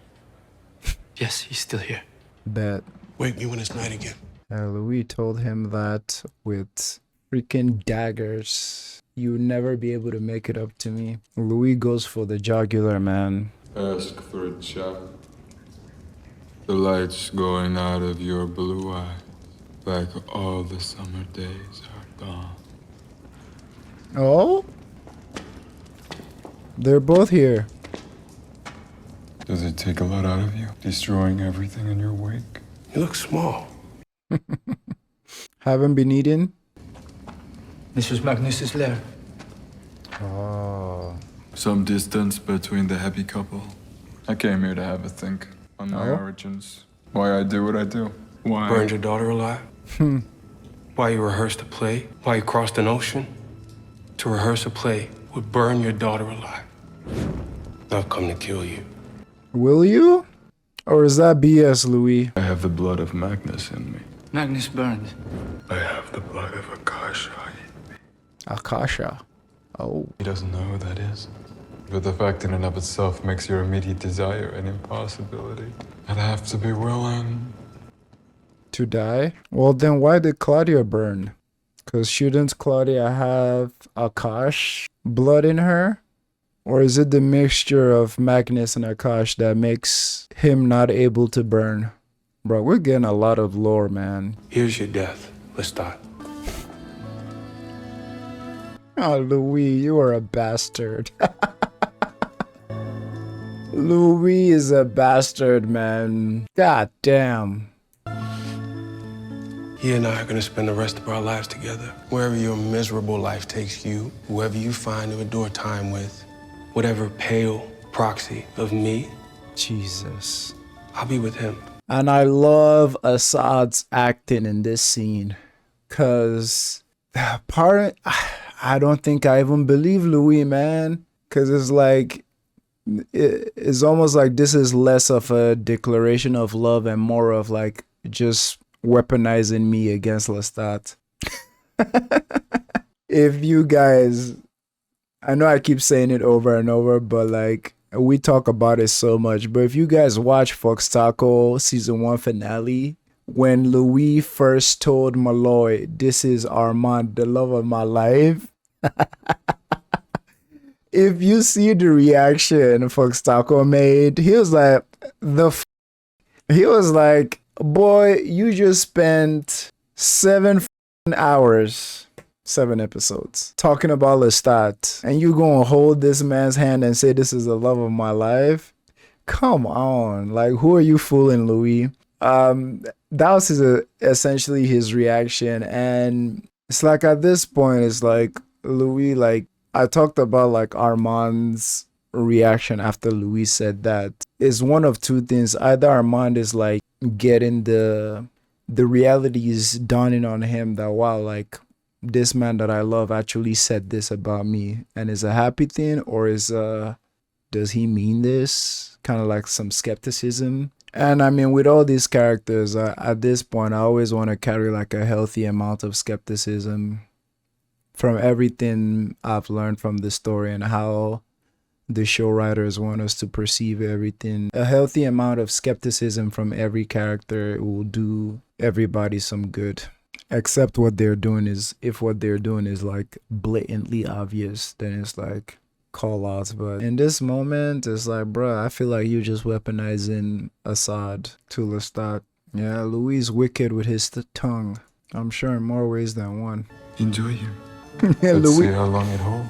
A: Yes, he's still here.
B: Bet.
E: Wake me when it's night again.
B: Louis told him that with freaking daggers. You would never be able to make it up to me. Louis goes for the jugular, man.
D: Ask for a chat. The light's going out of your blue eyes, like all the summer days are gone.
B: Oh? They're both here.
D: Does it take a lot out of you, destroying everything in your wake?
E: You look small.
B: Haven't been eating?
A: This was Magnus's lair.
D: Some distance between the happy couple. I came here to have a think on my origins. Why I do what I do. Why?
E: Burned your daughter alive? Why you rehearsed a play? Why you crossed an ocean? To rehearse a play would burn your daughter alive. I've come to kill you.
B: Will you? Or is that BS, Louis?
D: I have the blood of Magnus in me.
A: Magnus burned.
D: I have the blood of Akasha in me.
B: Akasha. Oh.
D: He doesn't know who that is. But the fact in and of itself makes your immediate desire an impossibility. I'd have to be willing.
B: To die? Well, then why did Claudia burn? Because shouldn't Claudia have Akash blood in her? Or is it the mixture of Magnus and Akash that makes him not able to burn? Bro, we're getting a lot of lore, man.
E: Here's your death, Lestat.
B: Oh, Louis, you are a bastard. Louis is a bastard, man. God damn.
E: He and I are gonna spend the rest of our lives together. Wherever your miserable life takes you, whoever you find to endure time with, whatever pale proxy of me,
B: Jesus.
E: I'll be with him.
B: And I love Assad's acting in this scene. Cause I don't think I even believe Louis, man. Cause it's like, it's almost like this is less of a declaration of love and more of like just weaponizing me against Lestat. If you guys, I know I keep saying it over and over, but like we talk about it so much. But if you guys watch Fox Taco season 1 finale, when Louis first told Molloy, "This is Armand, the love of my life." If you see the reaction Fox Taco made, he was like, he was like, boy, you just spent 7 hours, 7 episodes talking about Lestat, and you gonna hold this man's hand and say this is the love of my life? Come on, like, who are you fooling, Louis? That was essentially his reaction, and it's like at this point, it's like Louis, like, I talked about like Armand's reaction after Louis said that. Is one of two things. Either Armand is like getting the reality is dawning on him that, wow, like this man that I love actually said this about me, and is a happy thing, or is does he mean this? Kind of like some skepticism. And I mean, with all these characters, at this point, I always want to carry like a healthy amount of skepticism from everything I've learned from the story and how the show writers want us to perceive everything. A healthy amount of skepticism from every character will do everybody some good. Except what they're doing is, if what they're doing is like blatantly obvious, then it's like call outs. But in this moment, it's like, bruh, I feel like you just weaponizing Assad to Lestat. Yeah, Louis is wicked with his tongue. I'm sure in more ways than one.
D: Enjoy him.
B: Yeah,
D: Let's
B: Louis.
D: see how long it holds.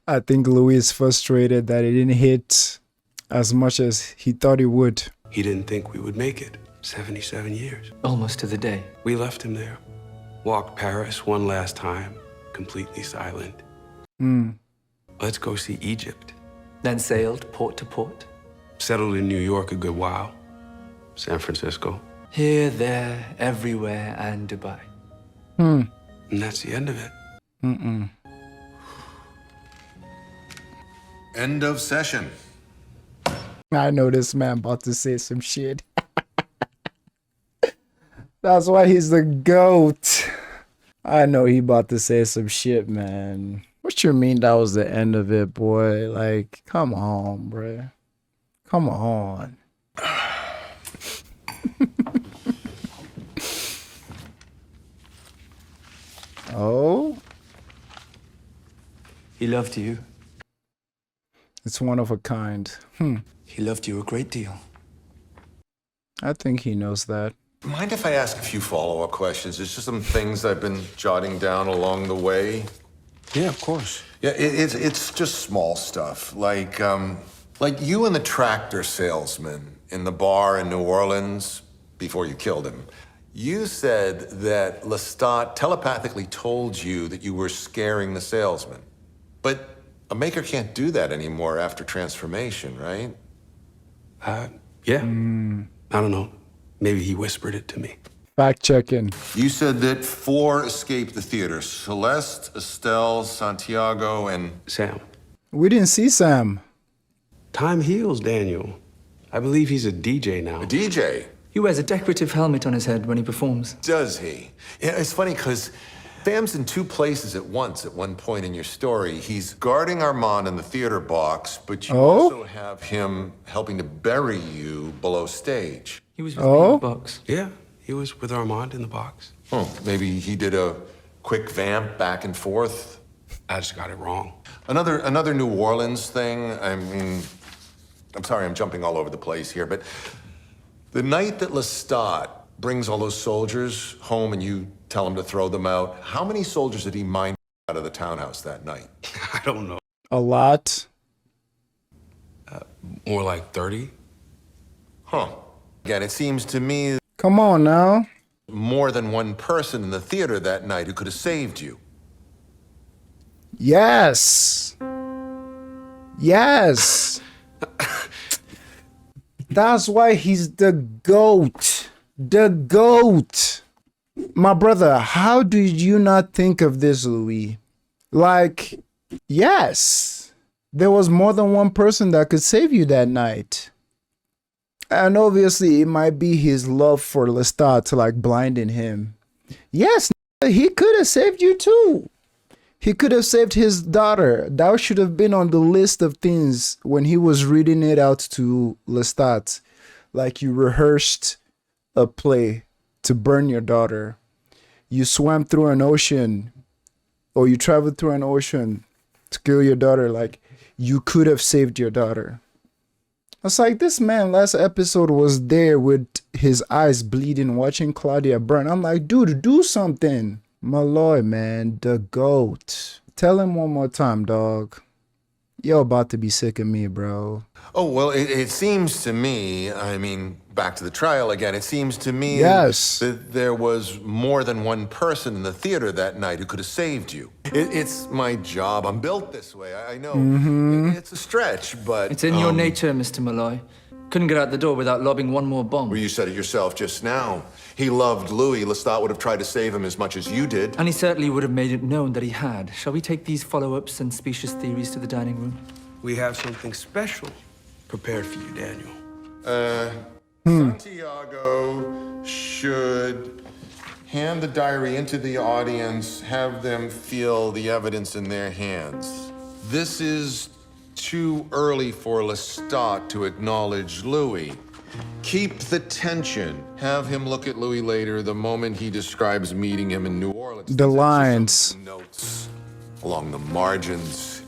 B: I think Louis is frustrated that it didn't hit as much as he thought it would.
E: He didn't think we would make it. 77 years.
A: Almost to the day.
E: We left him there. Walked Paris one last time, completely silent. Let's go see Egypt.
A: Then sailed port to port.
E: Settled in New York a good while. San Francisco.
A: Here, there, everywhere, and Dubai.
E: And that's the end of it.
C: End of session.
B: I know this man about to say some shit. That's why he's the GOAT. I know he about to say some shit, man. What you mean that was the end of it, boy? Like, come on, bruh. Come on. Oh?
A: He loved you.
B: It's one of a kind.
A: He loved you a great deal.
B: I think he knows that.
C: Mind if I ask a few follow-up questions? There's just some things I've been jotting down along the way.
E: Yeah, of course.
C: Yeah, it's just small stuff. Like you and the tractor salesman in the bar in New Orleans before you killed him. You said that Lestat telepathically told you that you were scaring the salesman. But A maker can't do that anymore after transformation, right?
E: Yeah. I don't know. Maybe he whispered it to me.
B: Fact checking.
C: You said that 4 escaped the theater. Celeste, Estelle, Santiago, and...
E: Sam.
B: We didn't see Sam.
E: Time heals, Daniel. I believe he's a DJ now.
C: A DJ?
A: He wears a decorative helmet on his head when he performs.
C: Does he? Yeah, it's funny because Sam's in 2 places at once at one point in your story. He's guarding Armand in the theater box, but you also have him helping to bury you below stage.
A: He was with me in the box.
E: Yeah, he was with Armand in the box.
C: Oh, maybe he did a quick vamp back and forth.
E: I just got it wrong.
C: Another New Orleans thing. I mean, I'm sorry, I'm jumping all over the place here, but the night that Lestat brings all those soldiers home and you tell him to throw them out, how many soldiers did he mine out of the townhouse that night?
E: I don't know.
B: A lot.
E: More like 30.
C: Huh. Again, it seems to me
B: Come on now.
C: more than one person in the theater that night who could have saved you.
B: Yes. Yes. That's why he's the GOAT. The GOAT. My brother, how did you not think of this, Louis? Like, yes, there was more than one person that could save you that night. And obviously, it might be his love for Lestat like blinding him. Yes, he could have saved you too. He could have saved his daughter. That should have been on the list of things when he was reading it out to Lestat. Like you rehearsed a play to burn your daughter. You swam through an ocean, or you traveled through an ocean to kill your daughter. Like you could have saved your daughter. It's like this man last episode was there with his eyes bleeding watching Claudia burn. I'm like, dude, do something. Molloy, man, the GOAT. Tell him one more time, dog. You're about to be sick of me, bro.
C: Oh, well, it seems to me, I mean, back to the trial again, it seems to me that there was more than one person in the theater that night who could have saved you. It's my job. I'm built this way. I know. It's a stretch, but...
A: It's in your nature, Mr. Molloy. Couldn't get out the door without lobbing one more bomb.
C: Well, you said it yourself just now. He loved Louis. Lestat would have tried to save him as much as you did.
A: And he certainly would have made it known that he had. Shall we take these follow-ups and specious theories to the dining room?
E: We have something special prepared for you, Daniel.
C: Santiago should hand the diary into the audience, have them feel the evidence in their hands. This is too early for Lestat to acknowledge Louis. Keep the tension. Have him look at Louis later the moment he describes meeting him in New Orleans.
B: The lines.
C: Notes along the margins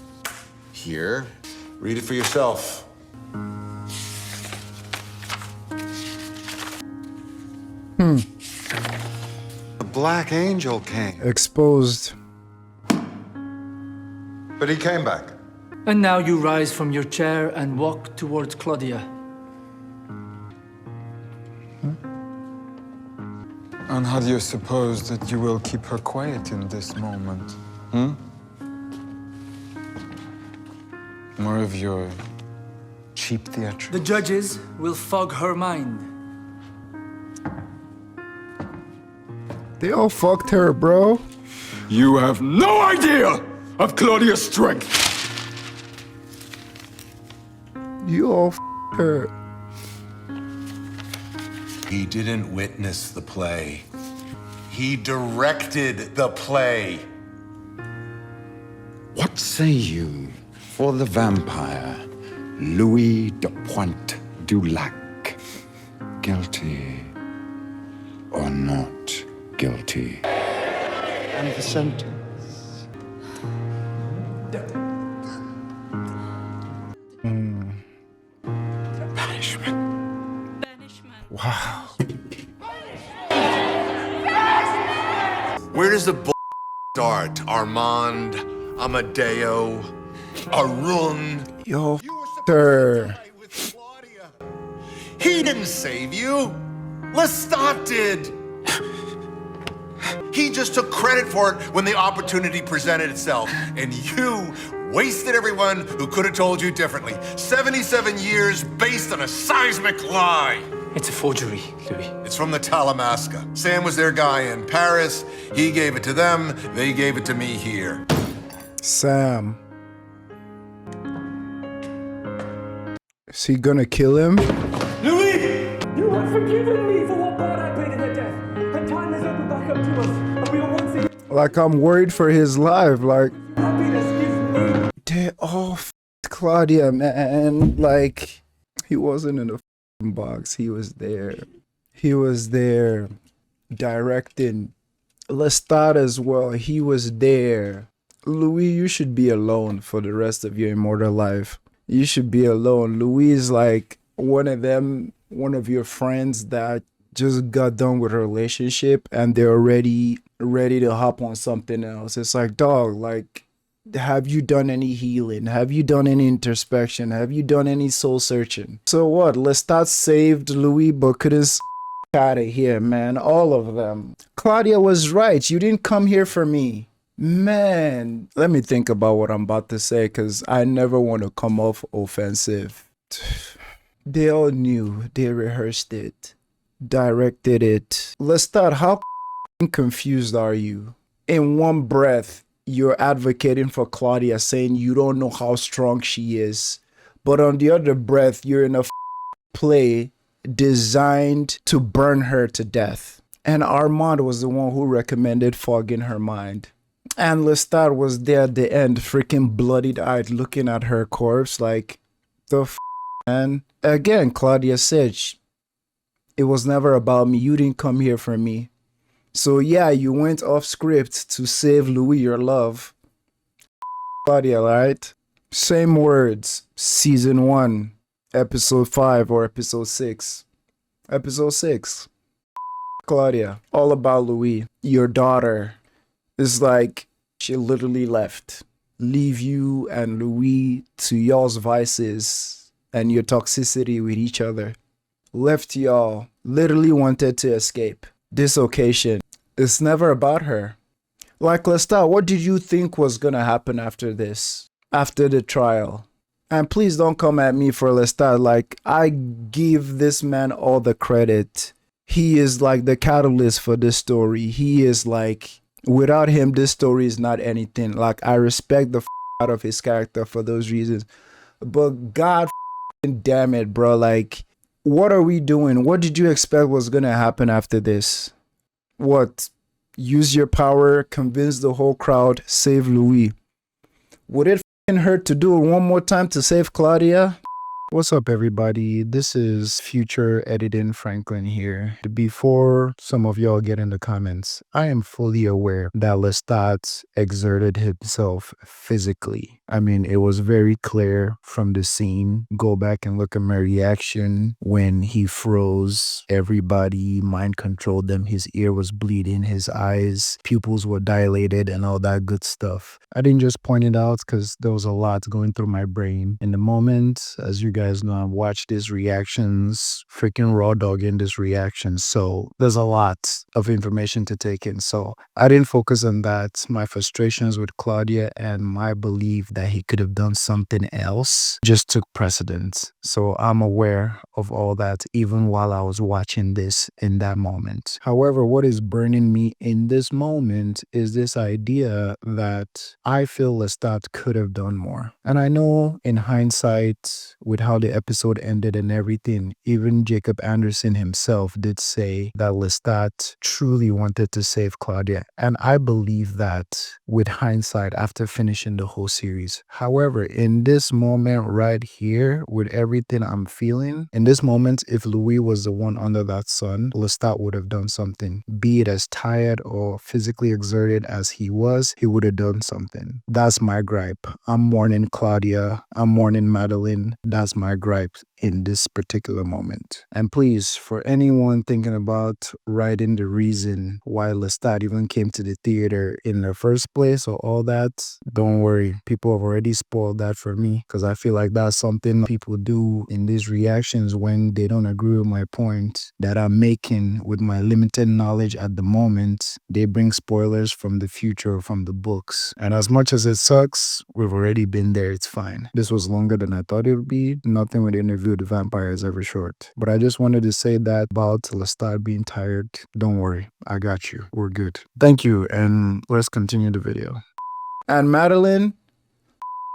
C: here. Read it for yourself.
J: The Black Angel came.
B: Exposed.
J: But he came back.
A: And now you rise from your chair and walk towards Claudia.
D: And how do you suppose that you will keep her quiet in this moment? More of your cheap theatrics.
A: The judges will fog her mind.
B: They all fucked her, bro.
D: You have no idea of Claudia's strength.
B: You all f***ed her.
C: He didn't witness the play. He directed the play.
L: What say you for the vampire, Louis de Pointe du Lac? Guilty or not guilty?
M: And the sentence?
L: Banishment.
B: Wow.
C: Where does the bull start? Armand, Amadeo, Arun.
B: Yo, her.
C: He didn't save you. Lestat did. He just took credit for it when the opportunity presented itself. And you Wasted everyone who could have told you differently. 77 years based on a seismic lie.
H: It's a forgery, Louis.
C: It's from the Talamasca. Sam was their guy in Paris. He gave it to them. They gave it to me here.
B: Sam. Is he gonna kill him?
H: Louis! You have forgiven me for what part I played in their death. And time has opened back up to us. And we are once again...
B: Like, I'm worried for his life. Like,
H: Happiness is me.
B: they all f***ed Claudia, man. Like, he wasn't in the f***ing box. He was there. He was there directing. Lestat as well. He was there. Louis, you should be alone for the rest of your immortal life. You should be alone. Louis is like one of your friends that just got done with a relationship and they're already ready to hop on something else. It's like, dog, like, have you done any healing? Have you done any introspection? Have you done any soul searching? So what? Lestat saved Louis, but couldn't out of here, man. All of them. Claudia was right. You didn't come here for me. Man, let me think about what I'm about to say because I never want to come off offensive. They all knew. They rehearsed it. Directed it. Lestat, how confused are you? In one breath, you're advocating for Claudia, saying you don't know how strong she is. But on the other breath, you're in a play designed to burn her to death. And Armand was the one who recommended fogging her mind. And Lestat was there at the end, freaking bloodied-eyed, looking at her corpse like, the f***, man. Again, Claudia said, it was never about me. You didn't come here for me. So yeah, you went off script to save Louis, your love. Claudia, right? Same words. Season 1, episode 5 or episode 6. Episode 6. Claudia, all about Louis. Your daughter. It's like she literally left. Leave you and Louis to y'all's vices and your toxicity with each other. Left y'all. Literally wanted to escape. This occasion. It's never about her. Like Lestat, what did you think was gonna happen after this? After the trial? And please don't come at me for Lestat. Like, I give this man all the credit. He is like the catalyst for this story. He is like, without him, this story is not anything. Like, I respect the out of his character for those reasons. But God damn it, bro. Like, what are we doing? What did you expect was gonna happen after this? What? Use your power, convince the whole crowd, save Louis. Would it hurt to do it one more time to save Claudia? What's up, everybody? This is future editing Franklin here. Before some of y'all get in the comments, I am fully aware that Lestat exerted himself physically. I mean, it was very clear from the scene. Go back and look at my reaction when he froze everybody, mind controlled them, his ear was bleeding, his eyes, pupils were dilated and all that good stuff. I didn't just point it out because there was a lot going through my brain. In the moment, as you guys know, I've watched these reactions, freaking raw dogging this reaction. So there's a lot of information to take in. So I didn't focus on that. My frustrations with Claudia and my belief that he could have done something else just took precedence. So I'm aware of all that even while I was watching this in that moment. However, what is burning me in this moment is this idea that I feel Lestat could have done more. And I know in hindsight, with how the episode ended and everything, even Jacob Anderson himself did say that Lestat truly wanted to save Claudia. And I believe that with hindsight after finishing the whole series. However, in this moment right here, with everything I'm feeling, in this moment, if Louis was the one under that sun, Lestat would have done something. Be it as tired or physically exerted as he was, he would have done something. That's my gripe. I'm mourning Claudia. I'm mourning Madeline. That's my gripe. in this particular moment. And please, for anyone thinking about writing the reason why Lestat even came to the theater in the first place or all that, don't worry. People have already spoiled that for me, because I feel like that's something people do in these reactions when they don't agree with my point that I'm making with my limited knowledge at the moment. They bring spoilers from the future, from the books. And as much as it sucks, we've already been there. It's fine. This was longer than I thought it would be. Nothing with Interview with the Vampire is ever short. But I just wanted to say that about Lestat being tired. Don't worry. I got you. We're good. Thank you. And let's continue the video. And Madeline,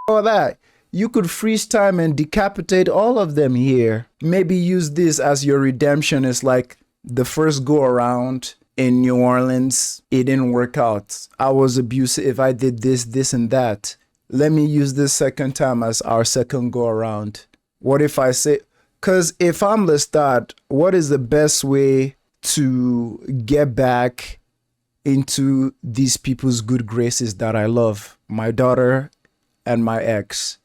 B: all that. You could freeze time and decapitate all of them here. Maybe use this as your redemption. It's like the first go around in New Orleans, it didn't work out. I was abusive. I did this, this, and that. Let me use this second time as our second go around. What if I say, because if I'm Lestat, what is the best way to get back into these people's good graces that I love? My daughter and my ex.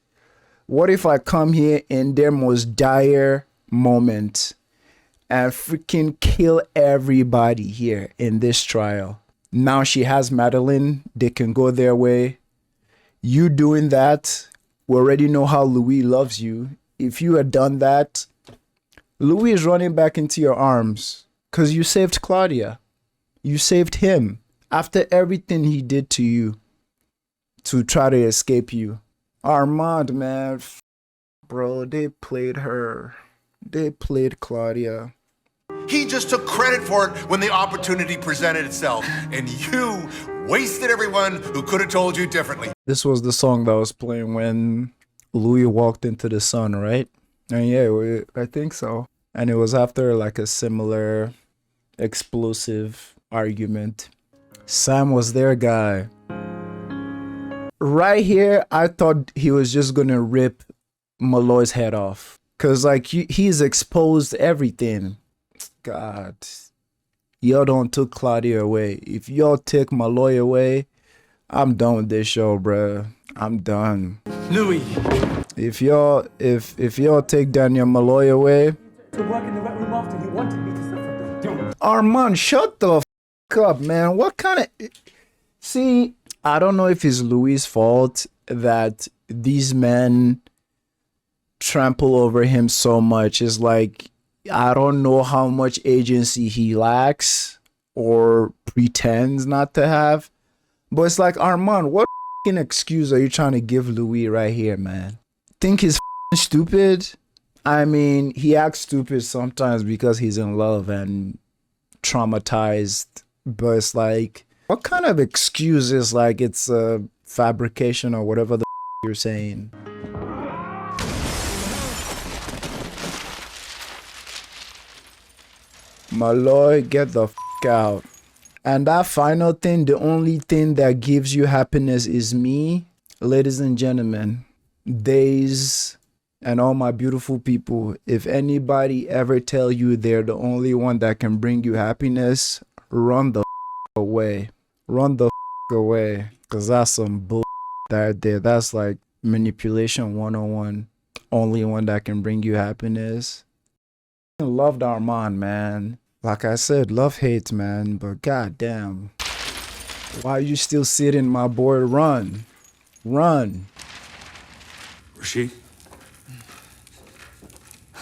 B: What if I come here in their most dire moment and freaking kill everybody here in this trial? Now she has Madeline. They can go their way. You doing that, we already know how Louis loves you. If you had done that, Louis is running back into your arms because you saved Claudia. You saved him after everything he did to you to try to escape you. Armand, man, bro, they played her. They played Claudia.
G: He just took credit for it when the opportunity presented itself, and you wasted everyone who could have told you differently.
B: This was the song that was playing when Louis walked into the sun, right? And yeah, I think so. And it was after like a similar explosive argument. Sam was their guy. Right here, I thought he was just gonna rip Molloy's head off. Cause like he's exposed everything. God. Y'all don't took Claudia away. If y'all take Molloy away, I'm done with this show, bruh. I'm done.
A: Louis.
B: If y'all take Daniel Molloy away.
H: To work in the wet room after he wanted me to suffer. Don't.
B: Armand, shut the f up, man. What kind of... See, I don't know if it's Louis' fault that these men trample over him so much. It's like, I don't know how much agency he lacks or pretends not to have. But it's like, Armand, what f***ing excuse are you trying to give Louis right here, man? Think he's f***ing stupid? I mean, he acts stupid sometimes because he's in love and traumatized. But it's like, what kind of excuse is like it's a fabrication or whatever the f*** you're saying? Molloy, get the f*** out. And that final thing, the only thing that gives you happiness is me. Ladies and gentlemen, Days and all my beautiful people, if anybody ever tell you they're the only one that can bring you happiness, run the f*** away. Run the f*** away. Because that's some bull right there. That's like manipulation 101. Only one that can bring you happiness. I loved Armand, man. Like I said, love hates, man. But goddamn, why you still sitting, my boy? Run, run.
E: Rashid?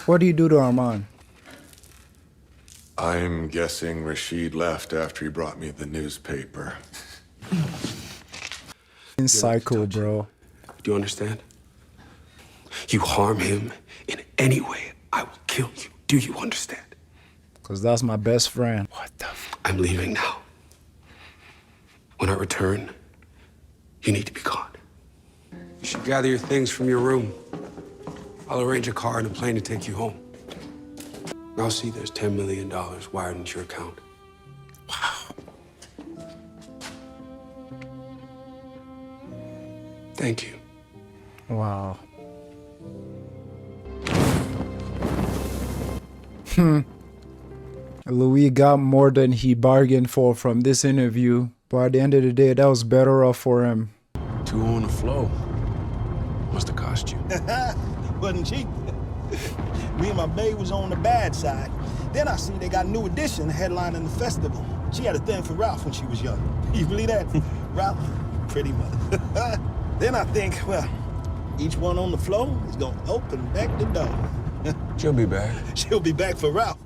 B: What do you do to Armand?
C: I'm guessing Rashid left after he brought me the newspaper.
B: In psycho, bro.
E: Do you understand? You harm him in any way, I will kill you. Do you understand?
B: Because that's my best friend.
E: What the f? I'm leaving now. When I return, you need to be gone. You should gather your things from your room. I'll arrange a car and a plane to take you home. I'll see there's $10 million wired into your account. Wow. Thank you.
B: Wow. Louis got more than he bargained for from this interview, but at the end of the day, that was better off for him.
E: 2 on the flow. Must have cost you.
N: Wasn't cheap. Me and my babe was on the bad side. Then I see they got a new edition headlining the festival. She had a thing for Ralph when she was young. You believe that? Ralph, pretty mother. Then I think, well, each one on the floor is gonna open back the door.
E: She'll be back.
N: She'll be back for Ralph.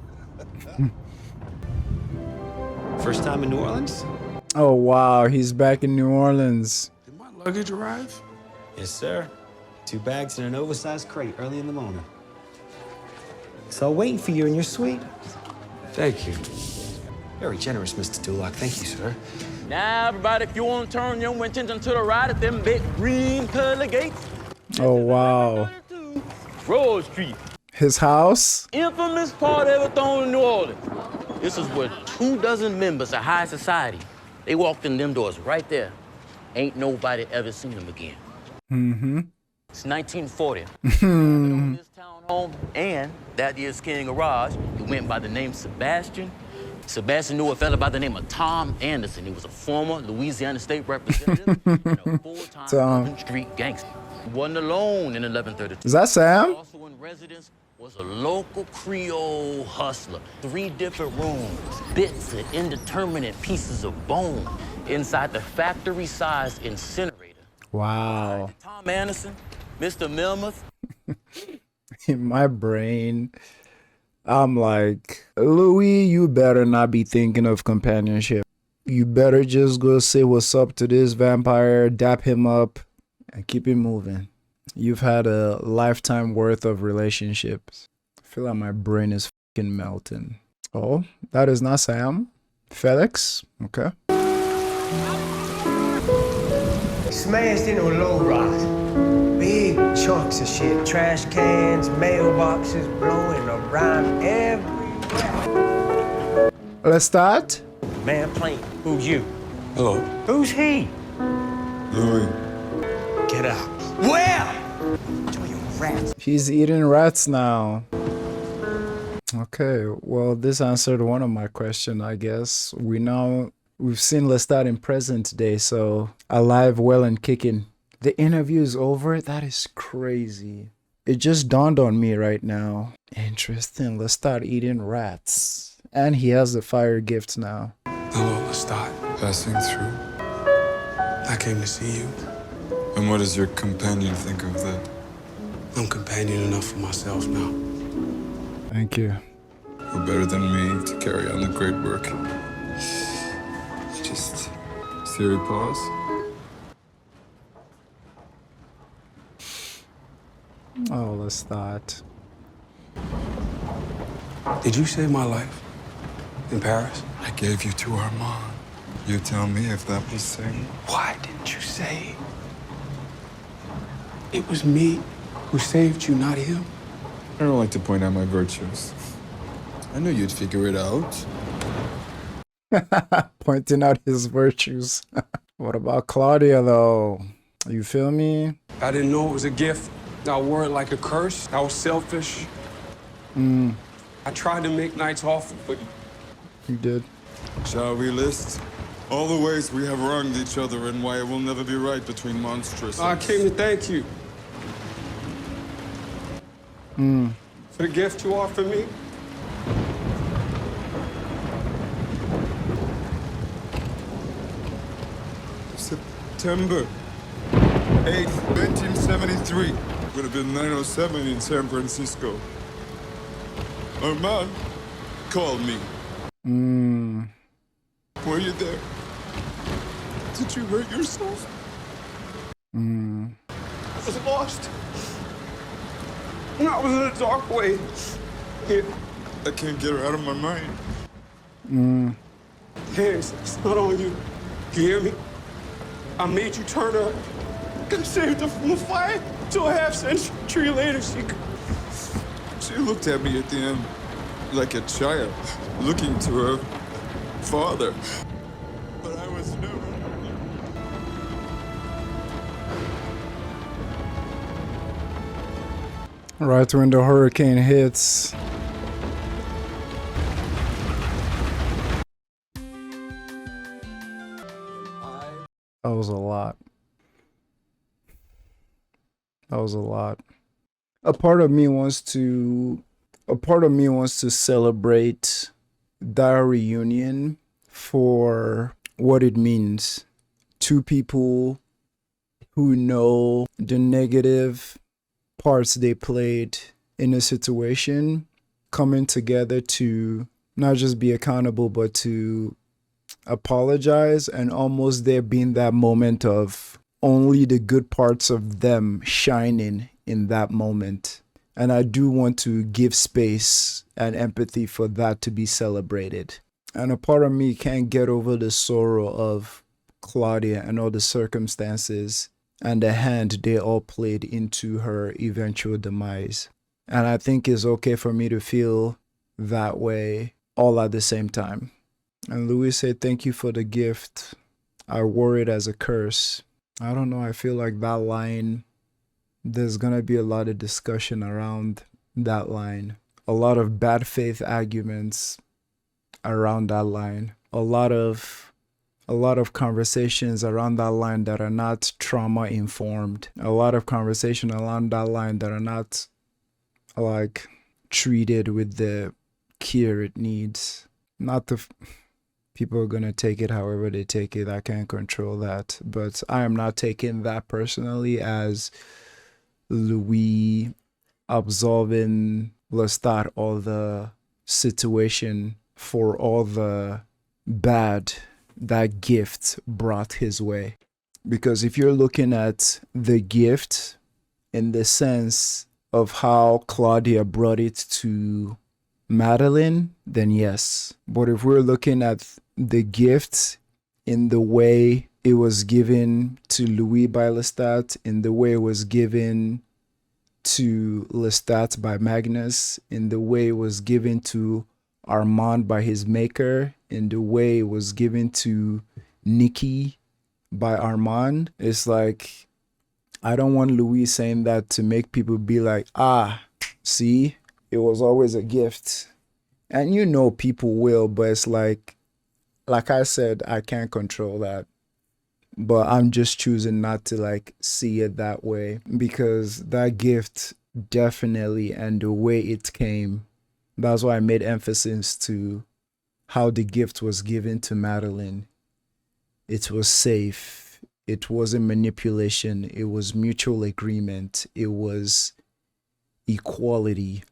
O: First time in New Orleans?
B: Oh wow, he's back in New Orleans.
E: Did my luggage arrive?
O: Yes, sir. 2 bags and an oversized crate early in the morning. So waiting for you in your suite.
E: Thank you.
O: Very generous, Mr. Duloc. Thank you, sir.
P: Now, everybody, if you want to turn your attention to the right at them big green pearly gates.
B: Oh wow.
P: Broad Street.
B: His house?
P: Infamous part ever thrown in New Orleans. This is where 24 members of high society, they walked in them doors right there. Ain't nobody ever seen them again.
B: Mm-hmm.
P: It's 1940. On this town home, and that year's King Garage, he went by the name Sebastian. Sebastian knew a fella by the name of Tom Anderson. He was a former Louisiana state representative and a full-time urban street gangster. He wasn't alone in 1132.
B: Is that Sam?
P: Also in residence was a local Creole hustler. 3 different rooms, bits of indeterminate pieces of bone inside the factory-sized incinerator.
B: Wow.
P: Tom Anderson, Mr. Milmuth.
B: In my brain, I'm like, Louis, you better not be thinking of companionship. You better just go say what's up to this vampire, dap him up, and keep it moving. You've had a lifetime worth of relationships. I feel like my brain is fucking melting. Oh, that is not Sam. Felix? Okay.
Q: Smashed into a low rock. Big chunks of shit. Trash cans, mailboxes blowing around everywhere.
B: Lestat?
Q: Man, plain. Who's you?
E: Hello.
Q: Who's he?
D: Louis.
Q: Get out. Where? Enjoy your rats.
B: He's eating rats now. Okay, well, this answered one of my questions, I guess. We've seen Lestat in present day, so alive, well, and kicking. The interview is over? That is crazy. It just dawned on me right now. Interesting, Lestat eating rats. And he has the fire gift now.
E: Hello, Lestat.
D: Passing through.
E: I came to see you.
D: And what does your companion think of that?
E: I'm companion enough for myself now.
B: Thank you.
D: You're better than me to carry on the great work. Just Siri pause.
B: Oh, Lestat.
E: Did you save my life in Paris?
D: I gave you to Armand. You tell me if that was saying.
E: Why didn't you say it was me who saved you, not him?
D: I don't like to point out my virtues. I knew you'd figure it out.
B: Pointing out his virtues. What about Claudia, though? You feel me?
E: I didn't know it was a gift. I wore it like a curse. I was selfish. I tried to make nights awful, but
B: you did.
D: Shall we list all the ways we have wronged each other and why it will never be right between monstrous?
E: I came to thank you for the gift you offered me.
D: September 8th, 1973. Would have been 9:07 in San Francisco. Armand called me. Were you there? Did you hurt yourself?
E: I was lost. I was in a dark way.
D: I can't get her out of my mind.
E: Hands, it's not on you. You hear me? I made you turn up. I saved her from the fire. Till a half century later,
D: She looked at me at the end like a child looking to her father. But I was never.
B: Right when the hurricane hits. That was a lot. That was a lot. a part of me wants to celebrate that reunion for what it means. Two people who know the negative parts they played in a situation coming together to not just be accountable but to apologize, and almost there being that moment of only the good parts of them shining in that moment. And I do want to give space and empathy for that to be celebrated. And a part of me can't get over the sorrow of Claudia and all the circumstances and the hand they all played into her eventual demise. And I think it's okay for me to feel that way all at the same time. And Louis said, thank you for the gift. I wore it as a curse. I don't know. I feel like that line, there's going to be a lot of discussion around that line. A lot of bad faith arguments around that line. A lot of conversations around that line that are not trauma informed. A lot of conversation around that line that are not like treated with the care it needs. Not the people are going to take it however they take it. I can't control that. But I am not taking that personally as Louis absolving Lestat all the situation for all the bad that gift brought his way. Because if you're looking at the gift in the sense of how Claudia brought it to Madeline, then yes. But if we're looking at the gift in the way it was given to Louis by Lestat, in the way it was given to Lestat by Magnus, in the way it was given to Armand by his maker, in the way it was given to Nikki by Armand, it's like, I don't want Louis saying that to make people be like, see, it was always a gift. And you know people will, but it's like I said, I can't control that. But I'm just choosing not to like see it that way, because that gift definitely, and the way it came, that's why I made emphasis to how the gift was given to Madeline. It was safe. It wasn't manipulation. It was mutual agreement. It was equality.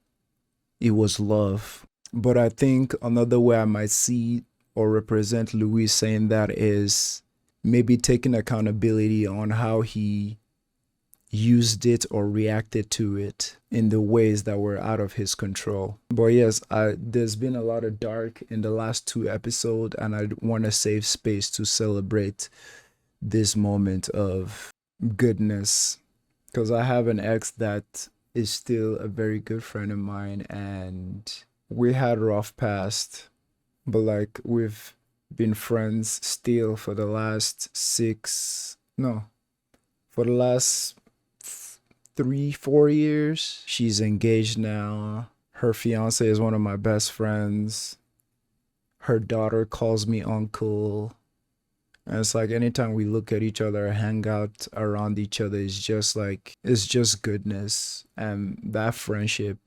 B: It was love. But I think another way I might see or represent Louis saying that is maybe taking accountability on how he used it or reacted to it in the ways that were out of his control. But yes, there's been a lot of dark in the last 2 episodes, and I want to save space to celebrate this moment of goodness, because I have an ex that is still a very good friend of mine, and we had rough past, but like we've been friends still for the last 3-4 years. She's engaged now. Her fiance is one of my best friends. Her daughter calls me uncle. And it's like anytime we look at each other, hang out around each other, it's just goodness. And that friendship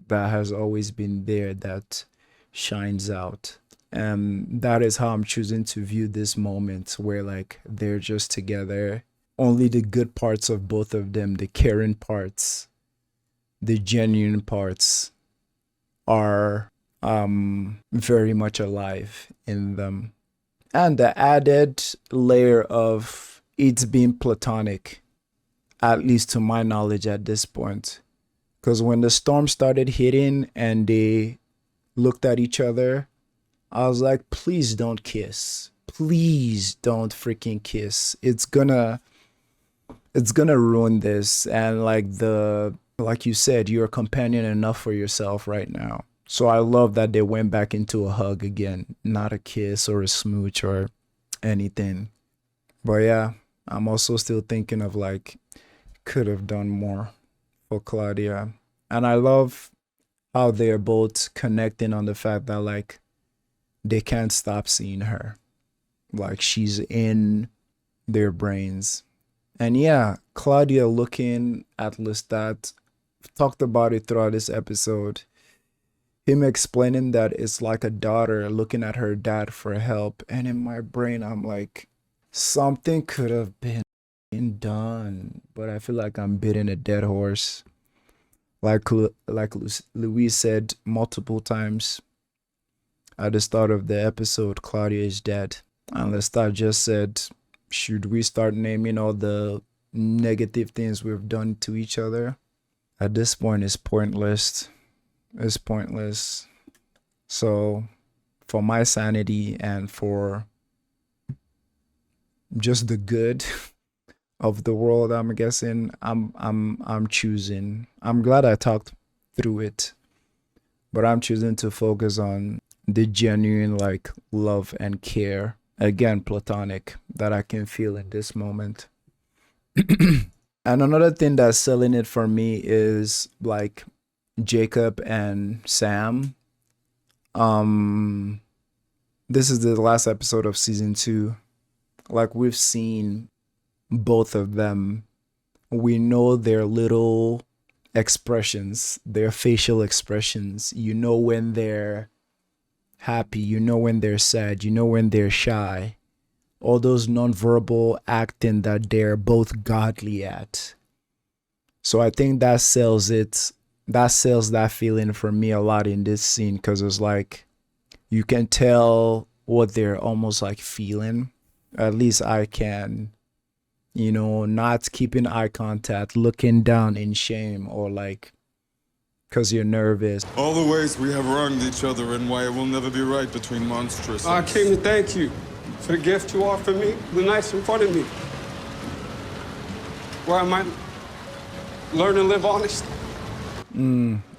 B: that has always been there, that shines out. And that is how I'm choosing to view this moment, where like they're just together. Only the good parts of both of them, the caring parts, the genuine parts, are very much alive in them. And the added layer of it's being platonic, at least to my knowledge at this point. Because when the storm started hitting and they looked at each other, I was like, please don't kiss. Please don't freaking kiss. It's gonna ruin this. And like you said, you're a companion enough for yourself right now. So I love that they went back into a hug again, not a kiss or a smooch or anything. But yeah, I'm also still thinking of like, could have done more for Claudia. And I love how they're both connecting on the fact that like they can't stop seeing her. Like she's in their brains. And yeah, Claudia looking at Lestat talked about it throughout this episode. Him explaining that it's like a daughter looking at her dad for help. And in my brain, I'm like, something could have been done. But I feel like I'm beating a dead horse. Like Louise said multiple times at the start of the episode, Claudia is dead. And Lestat just said, should we start naming all the negative things we've done to each other? At this point, it's pointless. It's pointless. So, for my sanity and for just the good of the world, I'm guessing I'm choosing. I'm glad I talked through it, but I'm choosing to focus on the genuine like love and care, again platonic, that I can feel in this moment. And another thing that's selling it for me is like Jacob and Sam. This is the last episode of season 2. Like, we've seen both of them. We know their little expressions, their facial expressions. You know when they're happy, you know when they're sad, you know when they're shy. All those nonverbal acting that they're both godly at. So I think that sells it. That sells that feeling for me a lot in this scene, because it's like you can tell what they're almost like feeling. At least I can. You know, not keeping eye contact, looking down in shame, or like because you're nervous.
D: All the ways we have wronged each other and why it will never be right between monstrous.
R: I came to thank you for the gift you offered me the nights in front of me, where I might learn to live honest.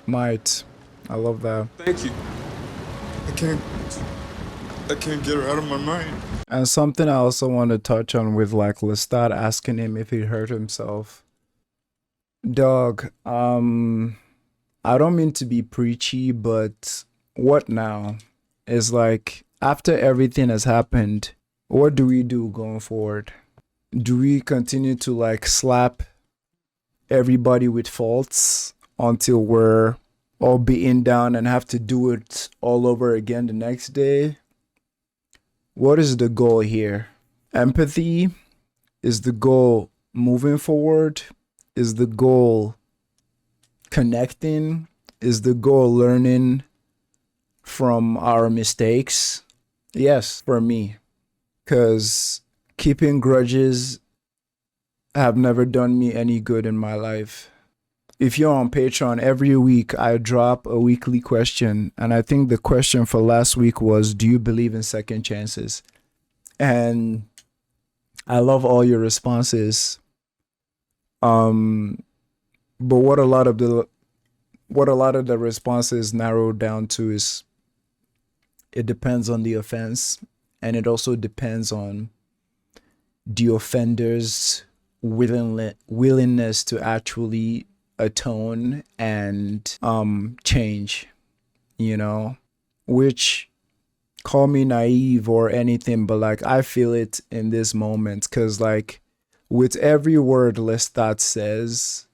B: Might. I love that.
D: Thank you. I can't get her out of my mind.
B: And something I also want to touch on with like Lestat asking him if he hurt himself. Dog, I don't mean to be preachy, but what now? Is like, after everything has happened, what do we do going forward? Do we continue to like slap everybody with faults until we're all beaten down and have to do it all over again the next day? What is the goal here? Empathy? Is the goal moving forward? Is the goal connecting? Is the goal learning from our mistakes? Yes, for me. Because keeping grudges have never done me any good in my life. If you're on Patreon, every week I drop a weekly question. And I think the question for last week was, do you believe in second chances? And I love all your responses. But what a lot of the responses narrowed down to is, it depends on the offense, and it also depends on the offender's willingness to actually atone and change, you know, which, call me naive or anything, but like I feel it in this moment, because like with every word Lestat says,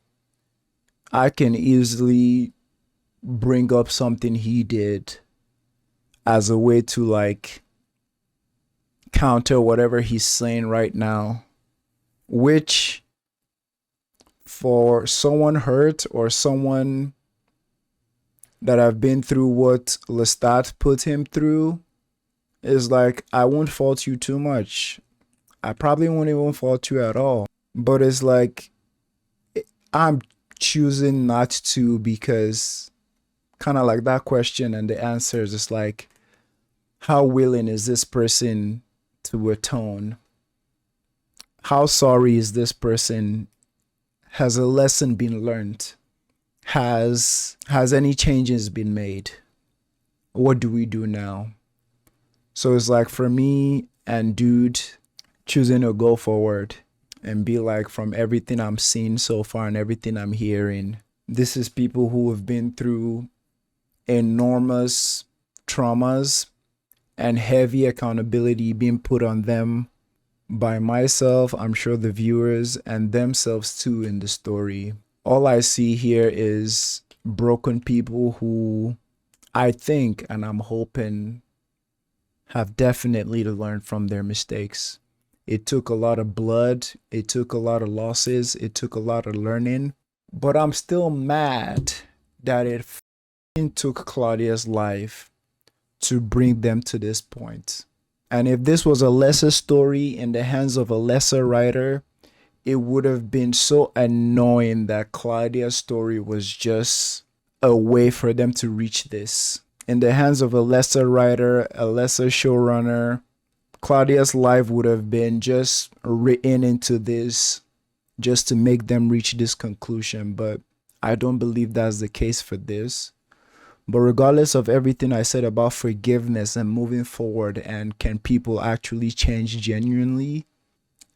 B: I can easily bring up something he did as a way to like counter whatever he's saying right now, which for someone hurt or someone that I've been through what Lestat put him through is like, I won't fault you too much. I probably won't even fault you at all. But it's like, I'm choosing not to, because kind of like that question and the answer is just like, how willing is this person to atone? How sorry is this person? Has a lesson been learned? Has any changes been made? What do we do now? So it's like, for me and Dude, choosing to go forward and be like, from everything I'm seeing so far and everything I'm hearing, this is people who have been through enormous traumas and heavy accountability being put on them by myself, I'm sure the viewers, and themselves too in the story. all I see here is broken people who I think, and I'm hoping, have definitely learned from their mistakes. It took a lot of blood. It took a lot of losses. It took a lot of learning. But I'm still mad that it took Claudia's life to bring them to this point. And if this was a lesser story in the hands of a lesser writer, it would have been so annoying that Claudia's story was just a way for them to reach this. In the hands of a lesser writer, a lesser showrunner, Claudia's life would have been just written into this just to make them reach this conclusion. But I don't believe that's the case for this. But regardless of everything I said about forgiveness and moving forward and can people actually change genuinely,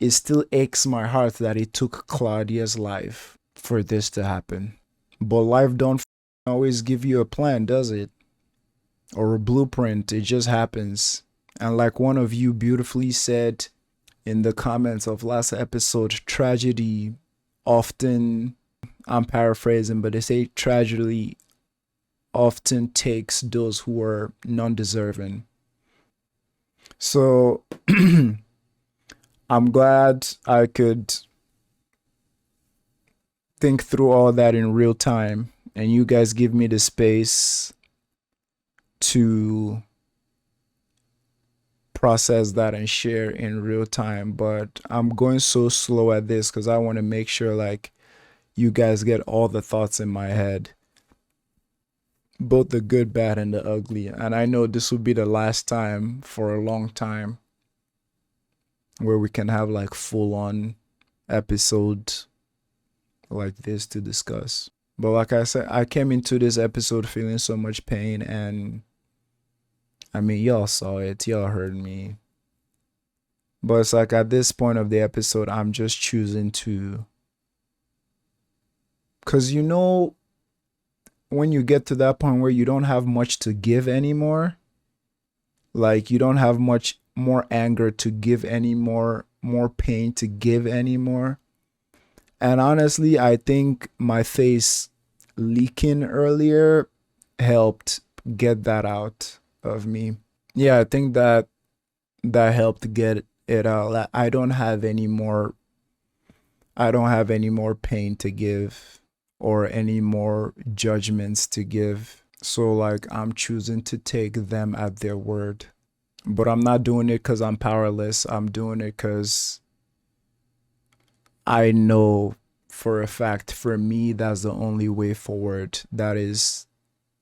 B: it still aches my heart that it took Claudia's life for this to happen. But life don't always give you a plan, does it? Or a blueprint. It just happens. And like one of you beautifully said in the comments of last episode, tragedy often, I'm paraphrasing, but they say tragedy often takes those who are non-deserving. So I'm glad I could think through all that in real time, and you guys give me the space to process that and share in real time. But I'm going so slow at this because I want to make sure like you guys get all the thoughts in my head, both the good, bad, and the ugly. And I know this will be the last time for a long time where we can have like full-on episodes like this to discuss. But like I said, I came into this episode feeling so much pain, and I mean, y'all saw it, y'all heard me. But it's like at this point of the episode, I'm just choosing to, because you know, when you get to that point where you don't have much to give anymore, like you don't have much more anger to give anymore, more pain to give anymore. And honestly, I think my face leaking earlier helped get that out of me. Yeah, I think that helped get it out. I don't have any more pain to give or any more judgments to give. So like I'm choosing to take them at their word. But I'm not doing it because I'm powerless. I'm doing it because I know for a fact, for me, that's the only way forward. That is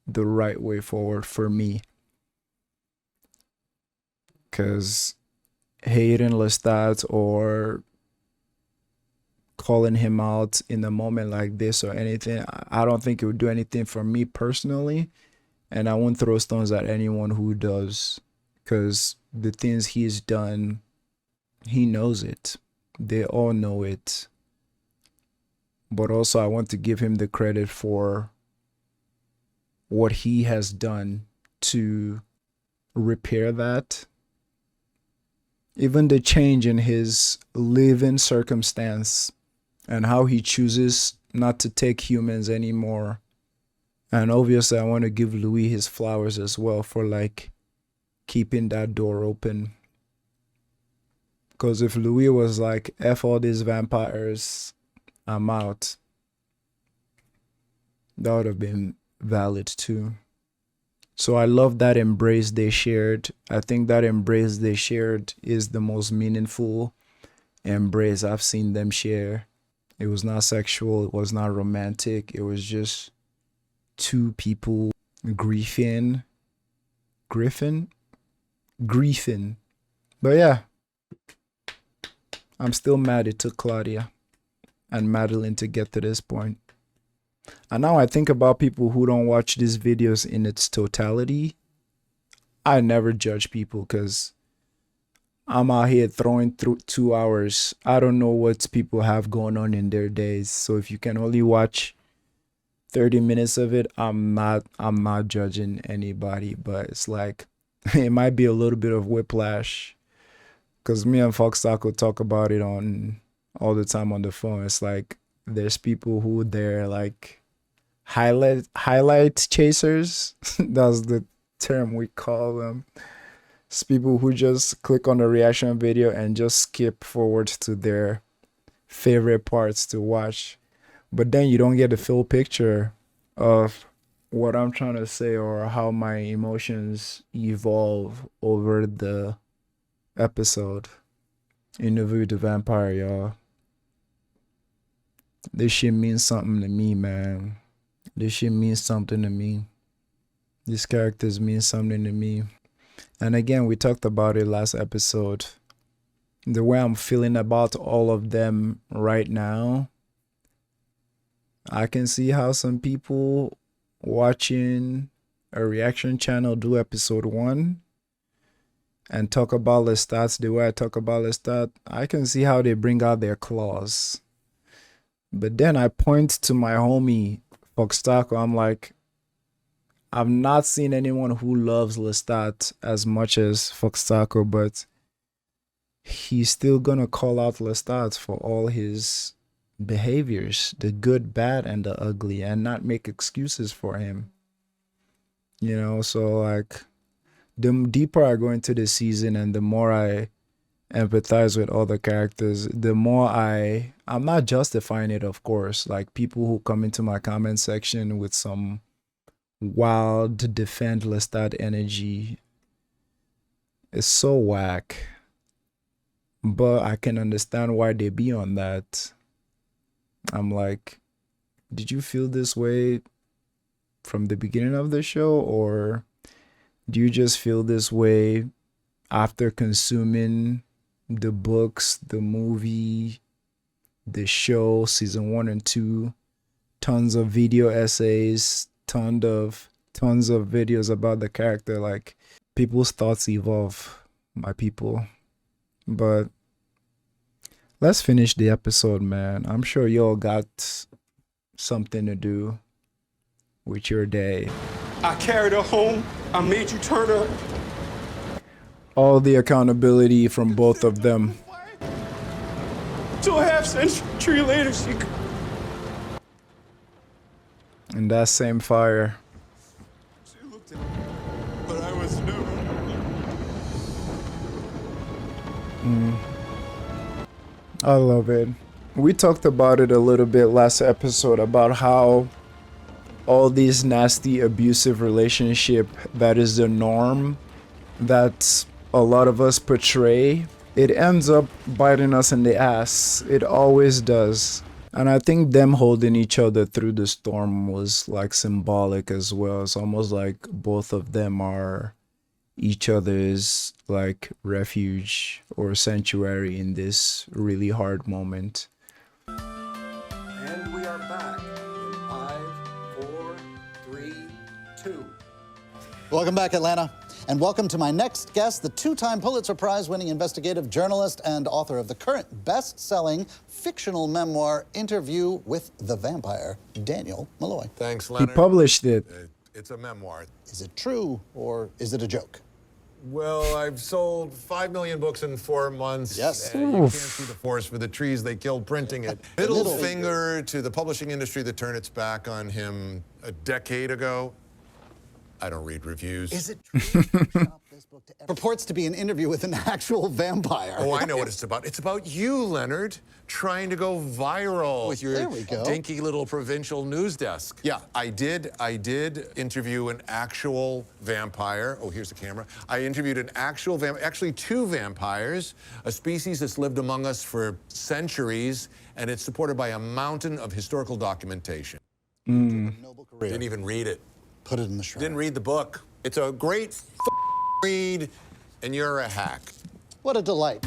B: the right way forward for me. Because hating Lestat or calling him out in a moment like this or anything, I don't think it would do anything for me personally. And I won't throw stones at anyone who does. Because the things he's done, he knows it. They all know it. But also I want to give him the credit for what he has done to repair that. Even the change in his living circumstance and how he chooses not to take humans anymore. And obviously I want to give Louis his flowers as well for like keeping that door open. Because if Louis was like, F all these vampires, I'm out, that would have been valid too. So I love that embrace they shared. I think that embrace they shared is the most meaningful embrace I've seen them share. It was not sexual. It was not romantic. It was just two people griefing. But yeah, I'm still mad it took Claudia and Madeline to get to this point. And now I think about people who don't watch these videos in its totality. I never judge people because I'm out here throwing through 2 hours. I don't know what people have going on in their days. So if you can only watch 30 minutes of it, I'm not judging anybody, but it's like it might be a little bit of whiplash because me and Fox Taco talk about it on all the time on the phone. It's like There's people who they're like highlight chasers. That's the term we call them. It's people who just click on the reaction video and just skip forward to their favorite parts to watch. But then you don't get the full picture of what I'm trying to say or how my emotions evolve over the episode. Interview the Vampire, y'all. This shit means something to me, man. This shit means something to me. These characters mean something to me. And again, we talked about it last episode. The way I'm feeling about all of them right now, I can see how some people watching a reaction channel do episode 1 and talk about Lestat the way I talk about Lestat. I can see how they bring out their claws. But then I point to my homie, Foxtaco. I'm like, I've not seen anyone who loves Lestat as much as Foxtaco, but he's still gonna call out Lestat for all his behaviors, the good, bad, and the ugly, and not make excuses for him. You know, so like, the deeper I go into the season and the more I empathize with other characters, the more I'm not justifying it, of course. Like, people who come into my comment section with some wild defend Lestat energy is so whack. But I can understand why they be on that. I'm like, did you feel this way from the beginning of the show, or do you just feel this way after consuming the books, the movie, the show, season 1 and 2, tons of video essays, tons of videos about the character? Like, people's thoughts evolve, my people. But let's finish the episode, man. I'm sure y'all got something to do with your day.
R: I carried her home. I made you turn her.
B: All the accountability from both of them.
R: 2.5 centuries later, she...
B: And that same fire.
R: But I was new.
B: I love it. We talked about it a little bit last episode about how all these nasty abusive relationship that is the norm that a lot of us portray, it ends up biting us in the ass. It always does. And I think them holding each other through the storm was like symbolic as well. It's almost like both of them are each other's like refuge or sanctuary in this really hard moment.
J: And we are back in 5, 4, 3, 2.
S: Welcome back, Atlanta. And welcome to my next guest, the 2-time Pulitzer Prize-winning investigative journalist and author of the current best-selling fictional memoir, Interview with the Vampire, Daniel Molloy.
C: Thanks,
B: He
C: Leonard.
B: published it.
C: It's a memoir.
S: Is it true, or is it a joke?
C: Well, I've sold 5 million books in 4 months.
S: Yes.
C: And you can't see the forest for the trees they killed printing it. Middle finger to the publishing industry that turned its back on him a decade ago. I don't read reviews.
S: Is it true? Purports to be an interview with an actual vampire.
C: Oh, I know what it's about. It's about you, Leonard, trying to go viral with your
S: There we go.
C: dinky little provincial news desk. Yeah, I did interview an actual vampire. Oh, here's the camera. I interviewed an actual vampire, actually 2 vampires, a species that's lived among us for centuries, and it's supported by a mountain of historical documentation. Didn't even read it.
S: Put it in the shrine.
C: Didn't read the book. It's a great read, and you're a hack.
S: What a delight.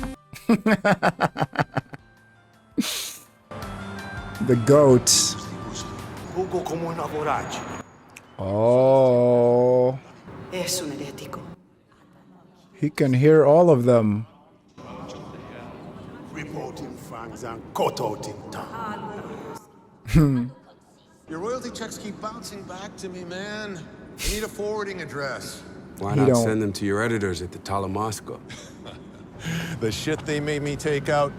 B: The goat. Oh.
T: Es un herético.
B: He can hear all of them.
N: Reporting fangs and cut out in tongue.
C: Your royalty checks keep bouncing back to me, man. I need a forwarding address.
E: Why not send them to your editors at the Talamasco?
C: The shit they made me take out,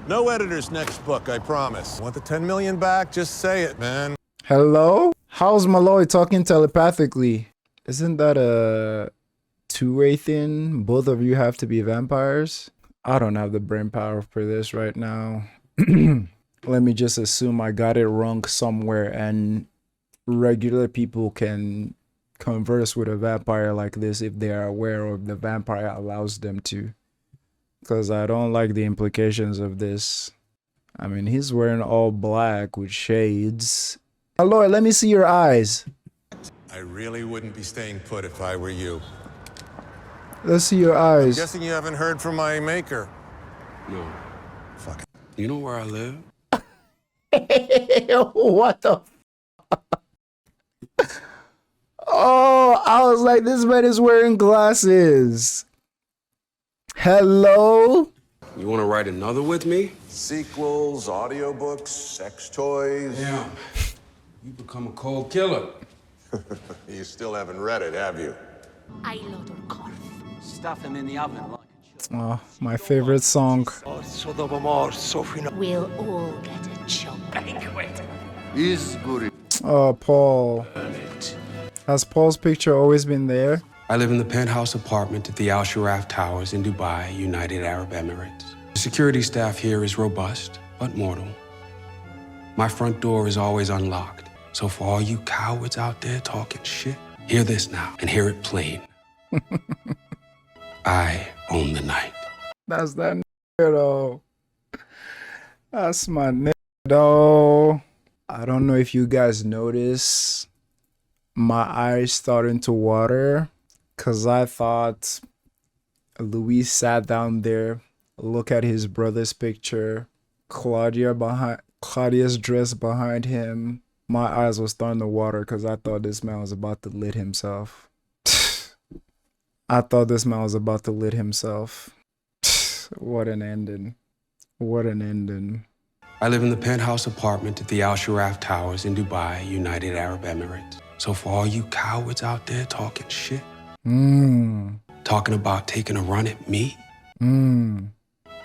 C: No editor's next book, I promise. Want the 10 million back? Just say it, man.
B: Hello? How's Molloy talking telepathically? Isn't that a two-way thing? Both of you have to be vampires? I don't have the brain power for this right now. Let me just assume I got it wrong somewhere and regular people can converse with a vampire like this if they are aware of the vampire allows them to. Because I don't like the implications of this. I mean, he's wearing all black with shades. Molloy, let me see your eyes.
C: I really wouldn't be staying put if I were you.
B: Let's see your eyes.
C: I'm guessing you haven't heard from my maker.
E: No. Fuck it. You know where I live?
B: What the Oh, I was like, this man is wearing glasses. Hello?
E: You want to write another with me?
C: Sequels, audiobooks, sex toys.
E: Damn. You become a cold killer.
C: You still haven't read it, have you?
O: Stuff him in the oven.
B: Oh, my favorite song.
I: We'll all get a chop.
C: Is good.
B: Oh, Paul. Has Paul's picture always been there?
E: I live in the penthouse apartment at the Al Sharaf Towers in Dubai, United Arab Emirates. The security staff here is robust, but mortal. My front door is always unlocked. So for all you cowards out there talking shit, hear this now and hear it plain. I own the night.
B: That's that nigga though. That's my nigga though. I don't know if you guys notice my eyes starting to water because I thought Louis sat down there, look at his brother's picture, Claudia's dress behind him. My eyes were starting to water because I thought this man was about to lit himself. I thought this man was about to lit himself. What an ending. What an ending.
E: I live in the penthouse apartment at the Al Sharaf Towers in Dubai, United Arab Emirates. So for all you cowards out there talking shit, talking about taking a run at me,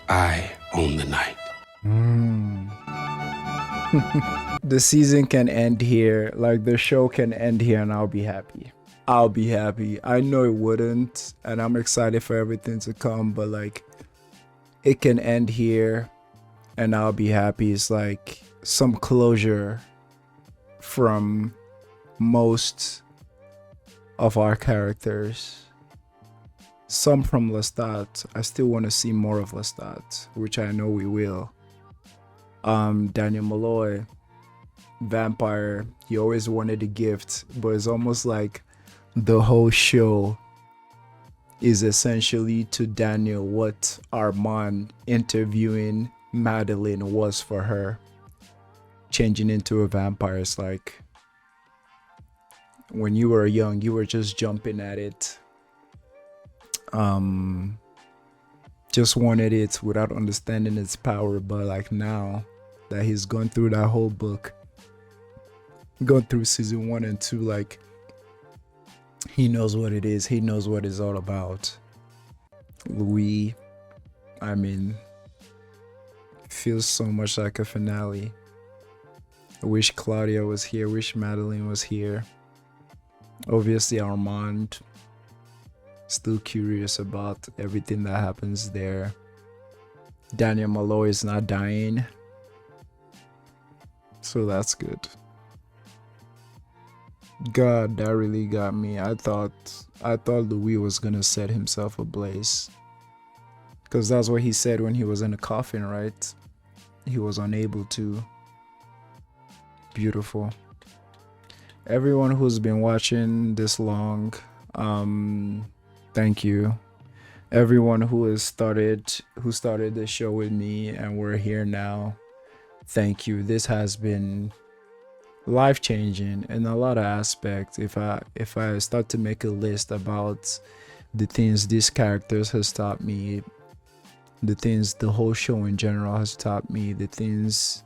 E: I own the night.
B: The season can end here. Like, the show can end here and I'll be happy. I'll be happy. I know it wouldn't, and I'm excited for everything to come, but like, it can end here and I'll be happy. It's like some closure from most of our characters. Some from Lestat. I still want to see more of Lestat, which I know we will. Daniel Molloy, vampire, he always wanted a gift, but it's almost like the whole show is essentially to Daniel what Armand interviewing Madeline was for her. Changing into a vampire is like, when you were young, you were just jumping at it. Just wanted it without understanding its power, but like now that he's gone through that whole book, gone through season 1 and 2, like, he knows what it is. He knows what it's all about. Louis, I mean, feels so much like a finale. I wish Claudia was here. Wish Madeline was here. Obviously, Armand. Still curious about everything that happens there. Daniel Molloy is not dying, so that's good. God, that really got me. I thought Louis was gonna set himself ablaze, because that's what he said when he was in the coffin, right? He was unable to. Beautiful. Everyone who's been watching this long, thank you. Everyone who started the show with me and we're here now, thank you. This has been life-changing in a lot of aspects. If I start to make a list about the things these characters has taught me, the things the whole show in general has taught me, the things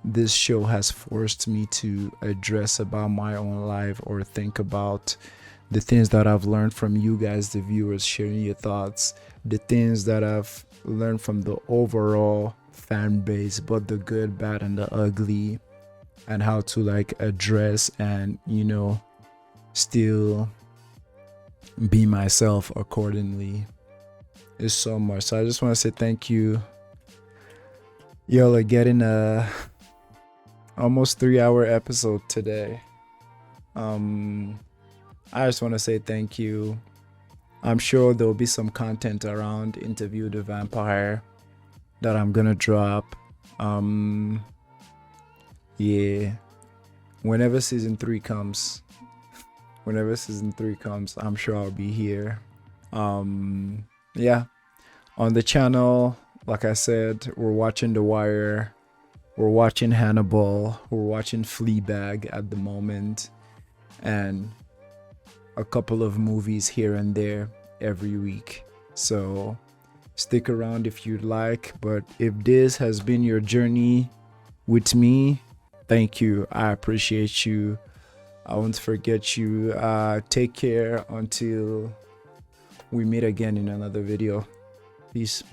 B: this show has forced me to address about my own life or think about the things that I've learned from you guys, the viewers, sharing your thoughts, the things that I've learned from the overall fan base, but the good, bad, and the ugly, and how to like address and, you know, still be myself accordingly is so much. So I just want to say thank you. Y'all are getting a almost 3-hour episode today. I just want to say thank you. I'm sure there'll be some content around Interview the Vampire that I'm gonna drop. Yeah, whenever season 3 comes, I'm sure I'll be here. Yeah, on the channel, like I said, we're watching The Wire, we're watching Hannibal, we're watching Fleabag at the moment, and a couple of movies here and there every week. So stick around if you'd like. But if this has been your journey with me, thank you. I appreciate you. I won't forget you. Take care until we meet again in another video. Peace.